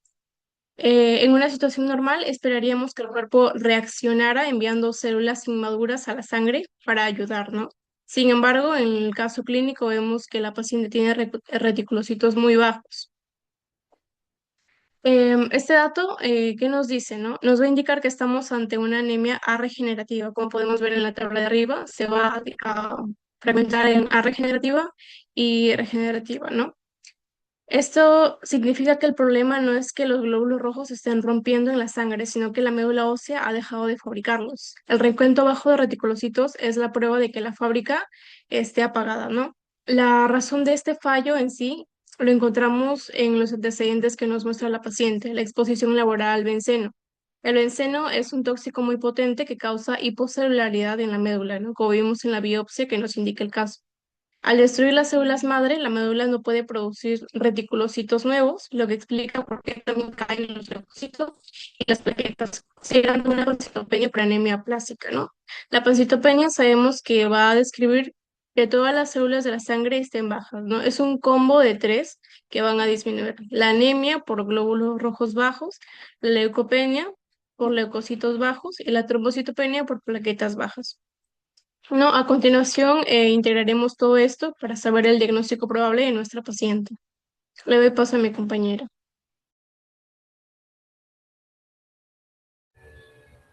En una situación normal, esperaríamos que el cuerpo reaccionara enviando células inmaduras a la sangre para ayudar, ¿no? Sin embargo, en el caso clínico vemos que la paciente tiene reticulocitos muy bajos. Este dato, ¿qué nos dice, no? Nos va a indicar que estamos ante una anemia A-regenerativa. Como podemos ver en la tabla de arriba, se va a fragmentar en A-regenerativa y regenerativa, ¿no? Esto significa que el problema no es que los glóbulos rojos se estén rompiendo en la sangre, sino que la médula ósea ha dejado de fabricarlos. El recuento bajo de reticulocitos es la prueba de que la fábrica esté apagada, ¿no? La razón de este fallo en sí lo encontramos en los antecedentes que nos muestra la paciente, la exposición laboral al benceno. El benceno es un tóxico muy potente que causa hipocelularidad en la médula, ¿no? Como vimos en la biopsia que nos indica el caso. Al destruir las células madre, la médula no puede producir reticulocitos nuevos, lo que explica por qué también caen los leucocitos y las plaquetas, generando una pancitopenia por anemia plástica, ¿no? La pancitopenia sabemos que va a describir que todas las células de la sangre estén bajas, ¿no? Es un combo de tres que van a disminuir. La anemia por glóbulos rojos bajos, la leucopenia por leucocitos bajos y la trombocitopenia por plaquetas bajas. No, a continuación integraremos todo esto para saber el diagnóstico probable de nuestra paciente. Le doy paso a mi compañera.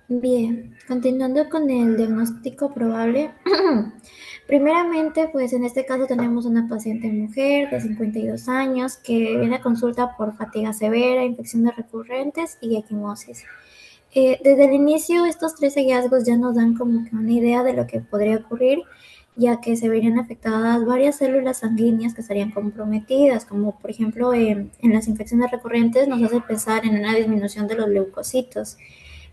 Bien, continuando con el diagnóstico probable, primeramente, pues en este caso tenemos una paciente mujer de 52 años que viene a consulta por fatiga severa, infecciones recurrentes y equimosis. Desde el inicio, estos tres hallazgos ya nos dan como que una idea de lo que podría ocurrir, ya que se verían afectadas varias células sanguíneas que estarían comprometidas, como por ejemplo en las infecciones recurrentes nos hace pensar en una disminución de los leucocitos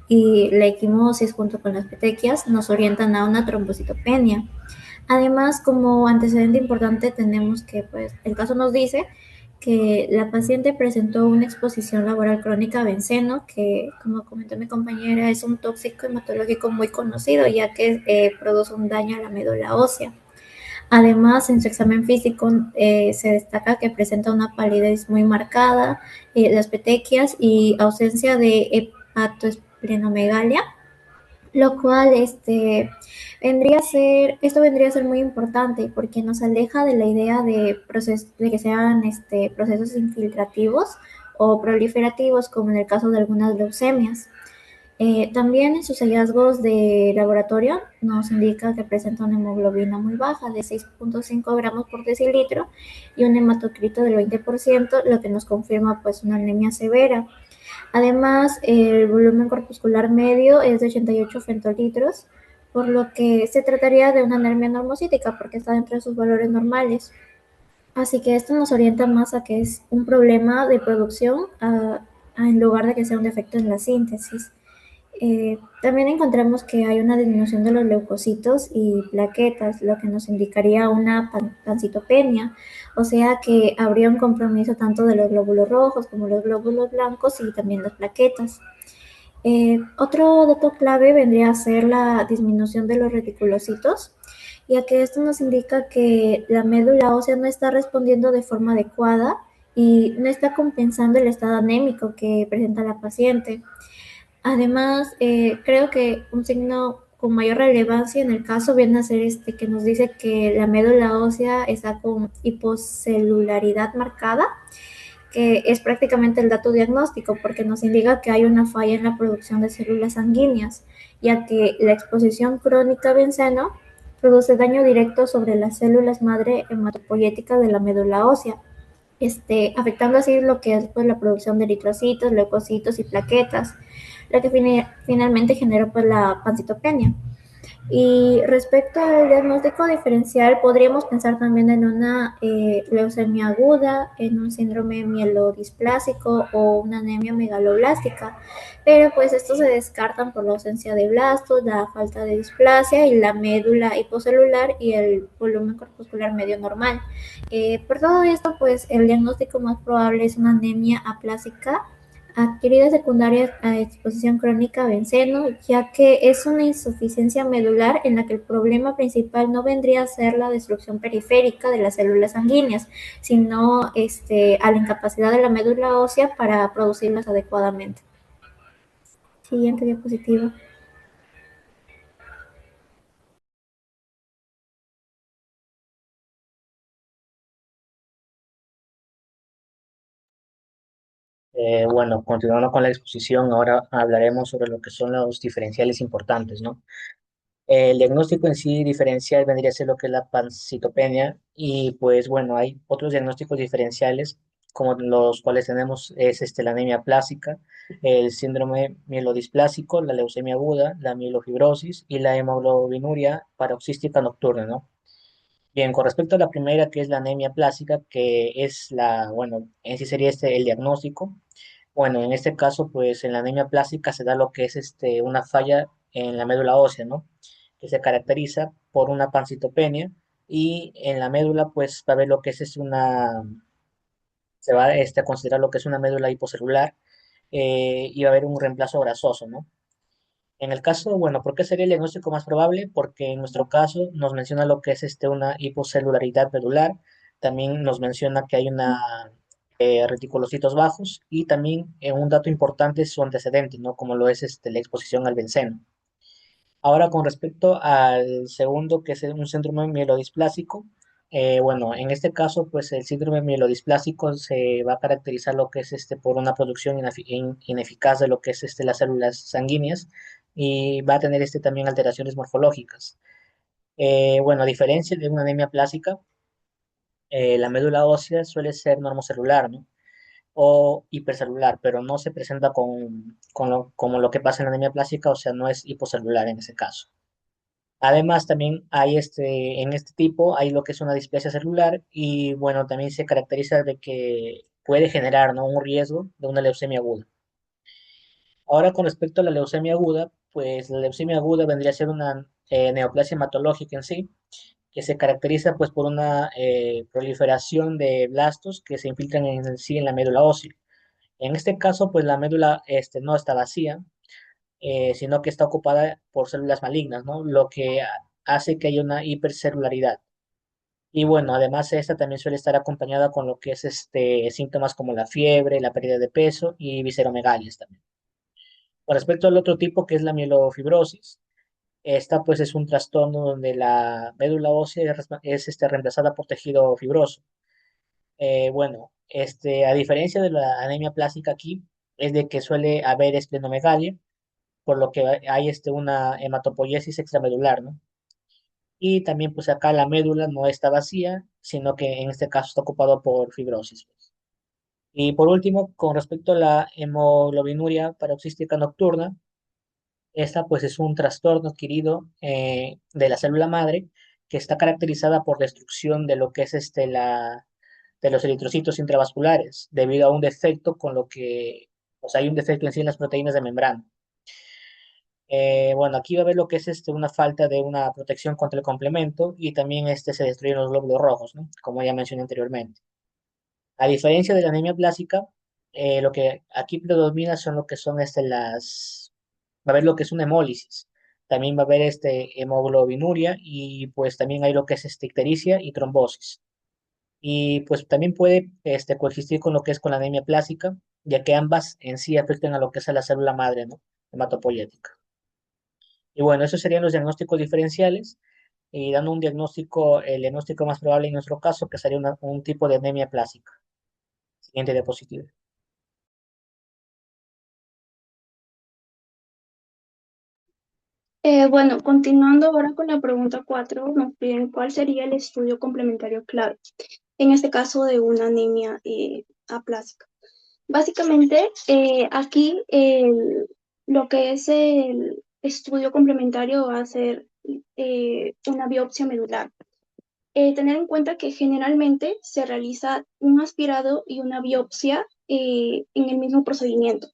y la equimosis junto con las petequias nos orientan a una trombocitopenia. Además, como antecedente importante tenemos que pues el caso nos dice que la paciente presentó una exposición laboral crónica a benceno, que como comentó mi compañera es un tóxico hematológico muy conocido ya que produce un daño a la médula ósea. Además, en su examen físico se destaca que presenta una palidez muy marcada, las petequias y ausencia de hepatoesplenomegalia, lo cual esto vendría a ser muy importante porque nos aleja de la idea de que sean procesos infiltrativos o proliferativos, como en el caso de algunas leucemias. También en sus hallazgos de laboratorio nos indica que presenta una hemoglobina muy baja de 6,5 gramos por decilitro y un hematocrito del 20%, lo que nos confirma pues una anemia severa. Además, el volumen corpuscular medio es de 88 femtolitros, por lo que se trataría de una anemia normocítica porque está dentro de sus valores normales. Así que esto nos orienta más a que es un problema de producción en lugar de que sea un defecto en la síntesis. También encontramos que hay una disminución de los leucocitos y plaquetas, lo que nos indicaría una pancitopenia, o sea que habría un compromiso tanto de los glóbulos rojos como los glóbulos blancos y también las plaquetas. Otro dato clave vendría a ser la disminución de los reticulocitos, ya que esto nos indica que la médula ósea no está respondiendo de forma adecuada y no está compensando el estado anémico que presenta la paciente. Además, creo que un signo con mayor relevancia en el caso viene a ser que nos dice que la médula ósea está con hipocelularidad marcada, que es prácticamente el dato diagnóstico porque nos indica que hay una falla en la producción de células sanguíneas, ya que la exposición crónica a benceno produce daño directo sobre las células madre hematopoyéticas de la médula ósea. afectando así lo que es pues, la producción de eritrocitos, leucocitos y plaquetas, lo que finalmente genera pues, la pancitopenia. Y respecto al diagnóstico diferencial, podríamos pensar también en una leucemia aguda, en un síndrome mielodisplásico o una anemia megaloblástica, pero pues estos se descartan por la ausencia de blastos, la falta de displasia y la médula hipocelular y el volumen corpuscular medio normal. Por todo esto, pues el diagnóstico más probable es una anemia aplásica adquirida secundaria a exposición crónica a benceno, ya que es una insuficiencia medular en la que el problema principal no vendría a ser la destrucción periférica de las células sanguíneas, sino a la incapacidad de la médula ósea para producirlas adecuadamente. Siguiente diapositiva. Bueno, continuando con la exposición, ahora hablaremos sobre lo que son los diferenciales importantes, ¿no? El diagnóstico en sí diferencial vendría a ser lo que es la pancitopenia y pues bueno, hay otros diagnósticos diferenciales como los cuales tenemos es la anemia plástica, el síndrome mielodisplásico, la leucemia aguda, la mielofibrosis y la hemoglobinuria paroxística nocturna, ¿no? Bien, con respecto a la primera, que es la anemia plástica, que es bueno, en sí sería el diagnóstico. Bueno, en este caso, pues en la anemia plástica se da lo que es una falla en la médula ósea, ¿no? Que se caracteriza por una pancitopenia y en la médula, pues va a ver lo que se va a considerar lo que es una médula hipocelular y va a haber un reemplazo grasoso, ¿no? En el caso, bueno, ¿por qué sería el diagnóstico más probable? Porque en nuestro caso nos menciona lo que es una hipocelularidad medular, también nos menciona que hay una reticulocitos bajos y también un dato importante es su antecedente, ¿no? Como lo es la exposición al benceno. Ahora, con respecto al segundo, que es un síndrome mielodisplásico, bueno, en este caso, pues el síndrome mielodisplásico se va a caracterizar lo que es por una producción ineficaz de lo que es las células sanguíneas y va a tener también alteraciones morfológicas. Bueno, a diferencia de una anemia plástica, la médula ósea suele ser normocelular, ¿no? O hipercelular, pero no se presenta como lo que pasa en la anemia plástica, o sea, no es hipocelular en ese caso. Además, también hay en este tipo hay lo que es una displasia celular y bueno, también se caracteriza de que puede generar, ¿no? Un riesgo de una leucemia aguda. Ahora, con respecto a la leucemia aguda, pues la leucemia aguda vendría a ser una neoplasia hematológica en sí, que se caracteriza pues por una proliferación de blastos que se infiltran sí en la médula ósea. En este caso, pues la médula no está vacía, sino que está ocupada por células malignas, ¿no? Lo que hace que haya una hipercelularidad. Y bueno, además esta también suele estar acompañada con lo que es síntomas como la fiebre, la pérdida de peso y visceromegalias también. Con respecto al otro tipo que es la mielofibrosis, esta pues es un trastorno donde la médula ósea es reemplazada por tejido fibroso. Bueno, a diferencia de la anemia plástica aquí, es de que suele haber esplenomegalia, por lo que hay una hematopoiesis extramedular, ¿no? Y también pues acá la médula no está vacía, sino que en este caso está ocupado por fibrosis, pues. Y por último, con respecto a la hemoglobinuria paroxística nocturna, esta pues es un trastorno adquirido de la célula madre que está caracterizada por destrucción de lo que es de los eritrocitos intravasculares debido a un defecto o sea, hay un defecto en sí en las proteínas de membrana. Bueno, aquí va a haber lo que es una falta de una protección contra el complemento y también se destruyen los glóbulos rojos, ¿no? Como ya mencioné anteriormente. A diferencia de la anemia plástica, lo que aquí predomina son lo que son va a haber lo que es una hemólisis. También va a haber hemoglobinuria y pues también hay lo que es ictericia y trombosis. Y pues también puede coexistir con lo que es con la anemia plástica, ya que ambas en sí afectan a lo que es a la célula madre, ¿no? Hematopoyética. Y bueno, esos serían los diagnósticos diferenciales y dando el diagnóstico más probable en nuestro caso, que sería un tipo de anemia plástica. Siguiente diapositiva. Bueno, continuando ahora con la pregunta 4, nos piden cuál sería el estudio complementario clave. en este caso de una anemia aplásica. Básicamente, aquí lo que es el estudio complementario va a ser una biopsia medular. Tener en cuenta que generalmente se realiza un aspirado y una biopsia en el mismo procedimiento.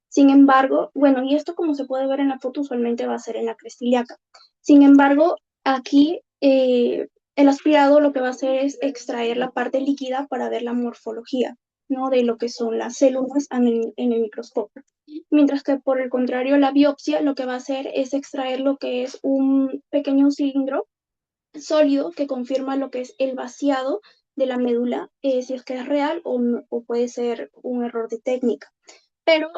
Sin embargo, bueno, y esto como se puede ver en la foto, usualmente va a ser en la cresta ilíaca. Sin embargo, aquí el aspirado lo que va a hacer es extraer la parte líquida para ver la morfología, ¿no? De lo que son las células en el microscopio. Mientras que por el contrario, la biopsia lo que va a hacer es extraer lo que es un pequeño cilindro sólido que confirma lo que es el vaciado de la médula, si es que es real o puede ser un error de técnica. Pero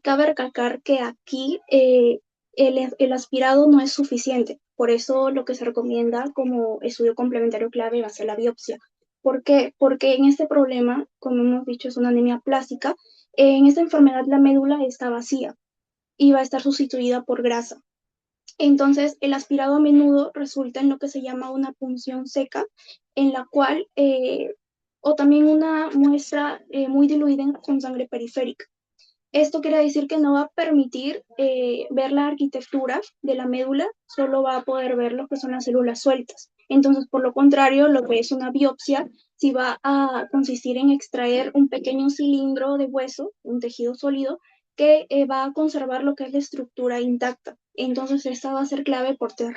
cabe recalcar que aquí el aspirado no es suficiente. Por eso lo que se recomienda como estudio complementario clave va a ser la biopsia. ¿Por qué? Porque en este problema, como hemos dicho, es una anemia plástica. En esta enfermedad la médula está vacía y va a estar sustituida por grasa. Entonces, el aspirado a menudo resulta en lo que se llama una punción seca, en la cual, o también una muestra muy diluida con sangre periférica. Esto quiere decir que no va a permitir ver la arquitectura de la médula, solo va a poder ver lo que son las células sueltas. Entonces, por lo contrario, lo que es una biopsia, sí va a consistir en extraer un pequeño cilindro de hueso, un tejido sólido, que va a conservar lo que es la estructura intacta. Entonces, esta va a ser clave por tres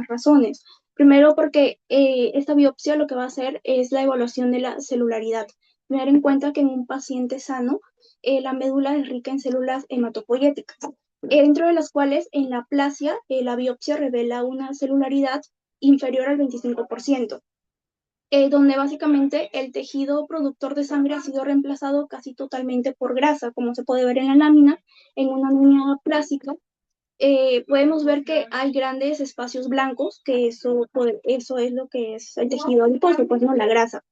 razones. Primero, porque esta biopsia lo que va a hacer es la evaluación de la celularidad. Tener en cuenta que en un paciente sano, la médula es rica en células hematopoyéticas, dentro de las cuales en la aplasia la biopsia revela una celularidad inferior al 25%, donde básicamente el tejido productor de sangre ha sido reemplazado casi totalmente por grasa, como se puede ver en la lámina, en una anemia plástica. Podemos ver que hay grandes espacios blancos, que eso es lo que es el tejido adiposo, pues no la grasa.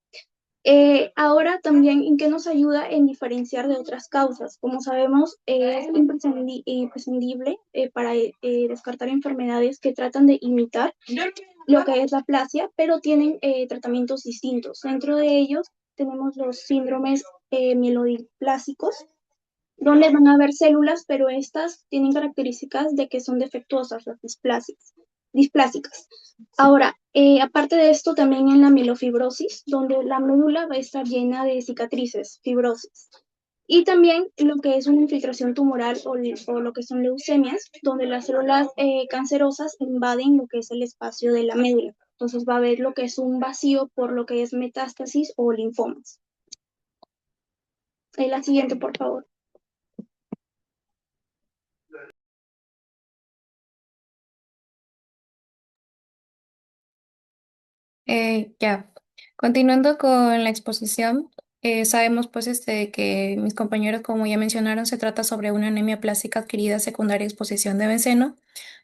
Ahora también, ¿en qué nos ayuda en diferenciar de otras causas? Como sabemos, es imprescindible para descartar enfermedades que tratan de imitar lo que es la plasia, pero tienen tratamientos distintos. Dentro de ellos tenemos los síndromes mielodiplásicos, donde van a haber células, pero estas tienen características de que son defectuosas, las displásicas. Ahora, aparte de esto, también en la mielofibrosis, donde la médula va a estar llena de cicatrices, fibrosis. Y también lo que es una infiltración tumoral o lo que son leucemias, donde las células cancerosas invaden lo que es el espacio de la médula. Entonces va a haber lo que es un vacío por lo que es metástasis o linfomas. La siguiente, por favor. Ya, continuando con la exposición, sabemos pues que mis compañeros, como ya mencionaron, se trata sobre una anemia plástica adquirida secundaria a exposición de benceno.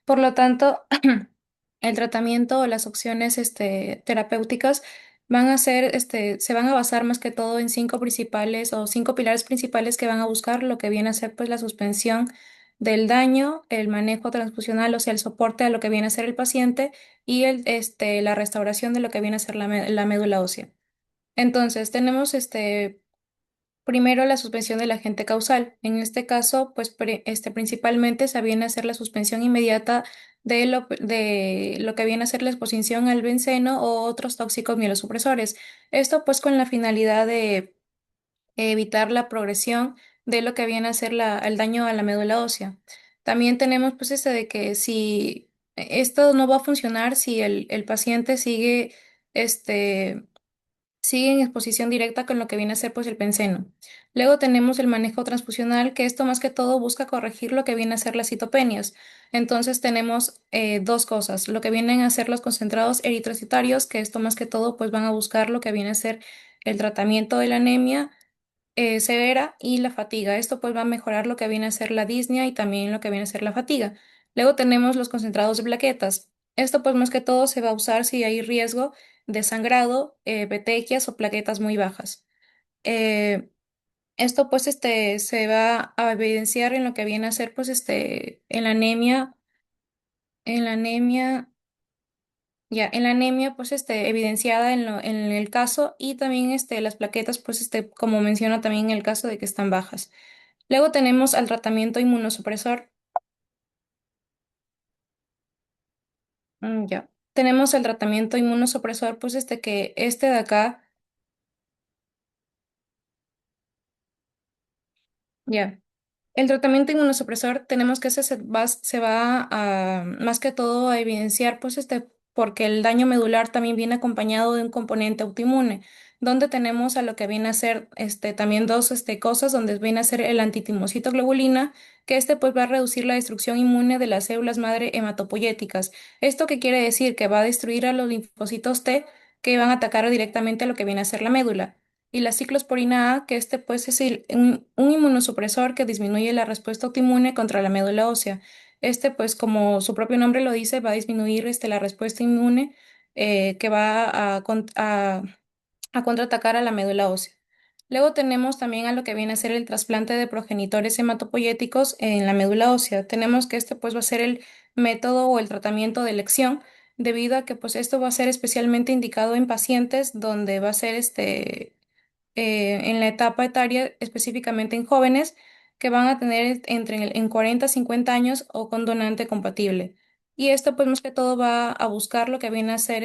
Por lo tanto, el tratamiento o las opciones terapéuticas van a ser, se van a basar más que todo en cinco principales o cinco pilares principales que van a buscar lo que viene a ser pues la suspensión del daño, el manejo transfusional, o sea, el soporte a lo que viene a ser el paciente y la restauración de lo que viene a ser la médula ósea. Entonces, tenemos primero la suspensión del agente causal. En este caso, pues principalmente se viene a hacer la suspensión inmediata de lo que viene a ser la exposición al benceno o otros tóxicos mielosupresores. Esto pues con la finalidad de evitar la progresión de lo que viene a ser el daño a la médula ósea. También tenemos pues de que si esto no va a funcionar si el paciente este, sigue en exposición directa con lo que viene a ser pues el benceno. Luego tenemos el manejo transfusional, que esto más que todo busca corregir lo que viene a ser las citopenias. Entonces tenemos dos cosas, lo que vienen a ser los concentrados eritrocitarios, que esto más que todo pues van a buscar lo que viene a ser el tratamiento de la anemia severa y la fatiga. Esto pues va a mejorar lo que viene a ser la disnea y también lo que viene a ser la fatiga. Luego tenemos los concentrados de plaquetas. Esto pues más que todo se va a usar si hay riesgo de sangrado, petequias o plaquetas muy bajas. Eh, Esto pues se va a evidenciar en lo que viene a ser pues en la anemia Ya, en la anemia, pues, evidenciada en el caso y también, las plaquetas, pues, como menciono también en el caso de que están bajas. Luego tenemos al tratamiento inmunosupresor. Ya. Tenemos el tratamiento inmunosupresor, pues, que este de acá, ya. El tratamiento inmunosupresor tenemos que se va a, más que todo a evidenciar, pues porque el daño medular también viene acompañado de un componente autoinmune, donde tenemos a lo que viene a ser también dos cosas, donde viene a ser el antitimocitoglobulina, que pues va a reducir la destrucción inmune de las células madre hematopoyéticas. ¿Esto qué quiere decir? Que va a destruir a los linfocitos T que van a atacar directamente a lo que viene a ser la médula y la ciclosporina A, que pues es un inmunosupresor que disminuye la respuesta autoinmune contra la médula ósea. Pues como su propio nombre lo dice, va a disminuir la respuesta inmune que va a contraatacar a la médula ósea. Luego tenemos también a lo que viene a ser el trasplante de progenitores hematopoyéticos en la médula ósea. Tenemos que pues va a ser el método o el tratamiento de elección, debido a que pues esto va a ser especialmente indicado en pacientes donde va a ser en la etapa etaria, específicamente en jóvenes que van a tener en 40 a 50 años o con donante compatible. Y esto, pues, más que todo va a buscar lo que viene a ser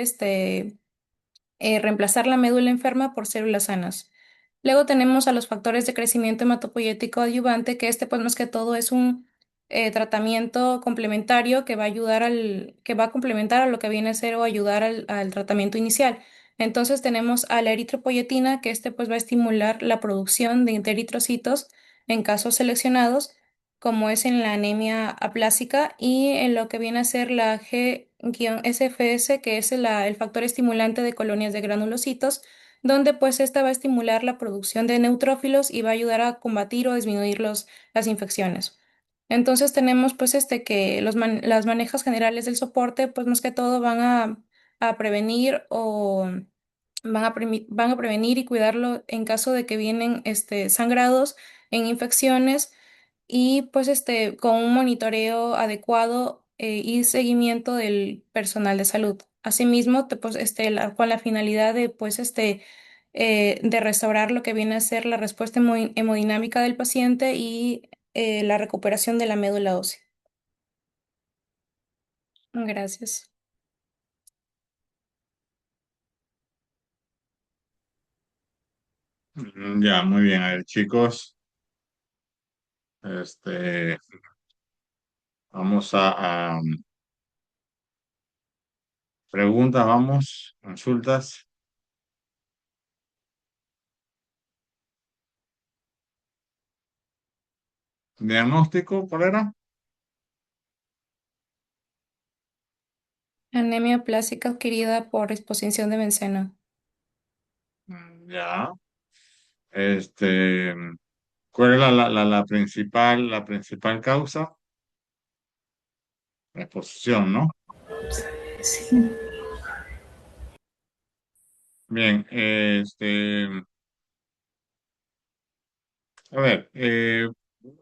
reemplazar la médula enferma por células sanas. Luego tenemos a los factores de crecimiento hematopoyético adyuvante, que pues más que todo es un tratamiento complementario que va a que va a complementar a lo que viene a ser o ayudar al tratamiento inicial. Entonces tenemos a la eritropoyetina, que pues va a estimular la producción de eritrocitos en casos seleccionados, como es en la anemia aplásica, y en lo que viene a ser la G-SFS, que es el factor estimulante de colonias de granulocitos, donde pues esta va a estimular la producción de neutrófilos y va a ayudar a combatir o disminuir las infecciones. Entonces tenemos pues que las manejas generales del soporte pues más que todo van a prevenir o van a prevenir y cuidarlo en caso de que vienen sangrados en infecciones y pues con un monitoreo adecuado y seguimiento del personal de salud. Asimismo, pues, con la finalidad de pues de restaurar lo que viene a ser la respuesta hemodinámica del paciente y la recuperación de la médula ósea. Gracias. Ya, muy bien. A ver, chicos, este, vamos a preguntas, vamos, consultas. Diagnóstico, ¿cuál era? Anemia plástica adquirida por exposición de benceno. Ya. Este, ¿Cuál es la principal causa? La exposición, ¿no? Sí. Bien, a ver,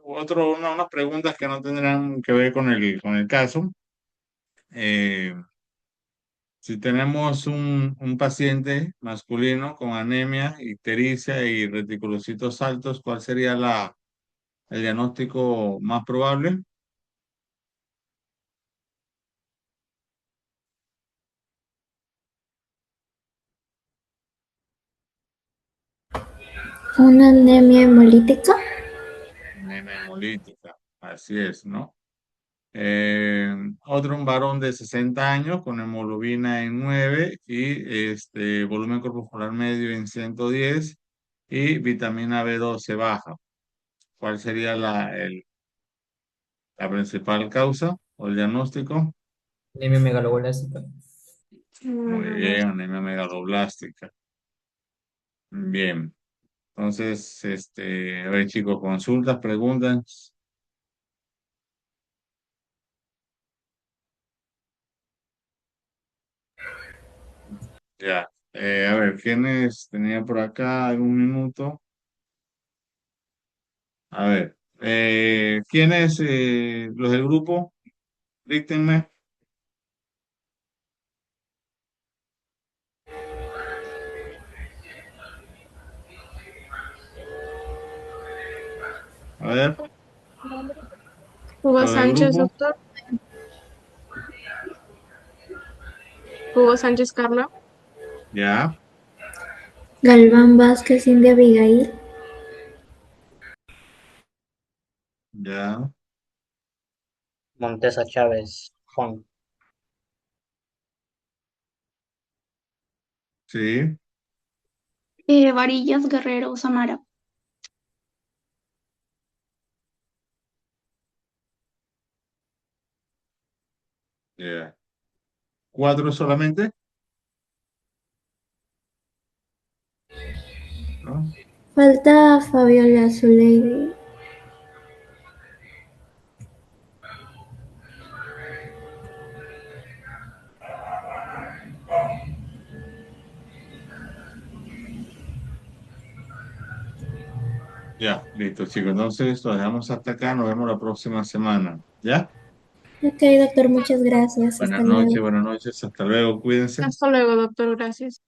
unas preguntas que no tendrán que ver con el caso. Eh, si tenemos un paciente masculino con anemia, ictericia y reticulocitos altos, ¿cuál sería el diagnóstico más probable? Una anemia hemolítica. Anemia hemolítica, así es, ¿no? Otro, un varón de 60 años con hemoglobina en 9 y volumen corporal medio en 110 y vitamina B12 baja. ¿Cuál sería la principal causa o el diagnóstico? Anemia megaloblástica. Muy bien, anemia megaloblástica. Bien. Entonces, a ver, chicos, consultas, preguntas. Ya. A ver, ¿quiénes tenía por acá algún minuto? A ver, ¿quiénes, los del grupo? Díctenme. A ver, Hugo lo del Sánchez, grupo. doctor. Hugo Sánchez Carla. Ya, Galván Vázquez, India Abigail. ya, Montesa Chávez, Juan. sí, Varillas Guerrero Samara. ya. ¿Cuatro solamente? ¿No? Falta Fabiola Zuleide. Ya, listo, chicos. Entonces lo dejamos hasta acá. Nos vemos la próxima semana. ¿Ya? Ok, doctor, muchas gracias. Hasta luego. Buenas noches. Hasta luego. Cuídense. Hasta luego, doctor. Gracias.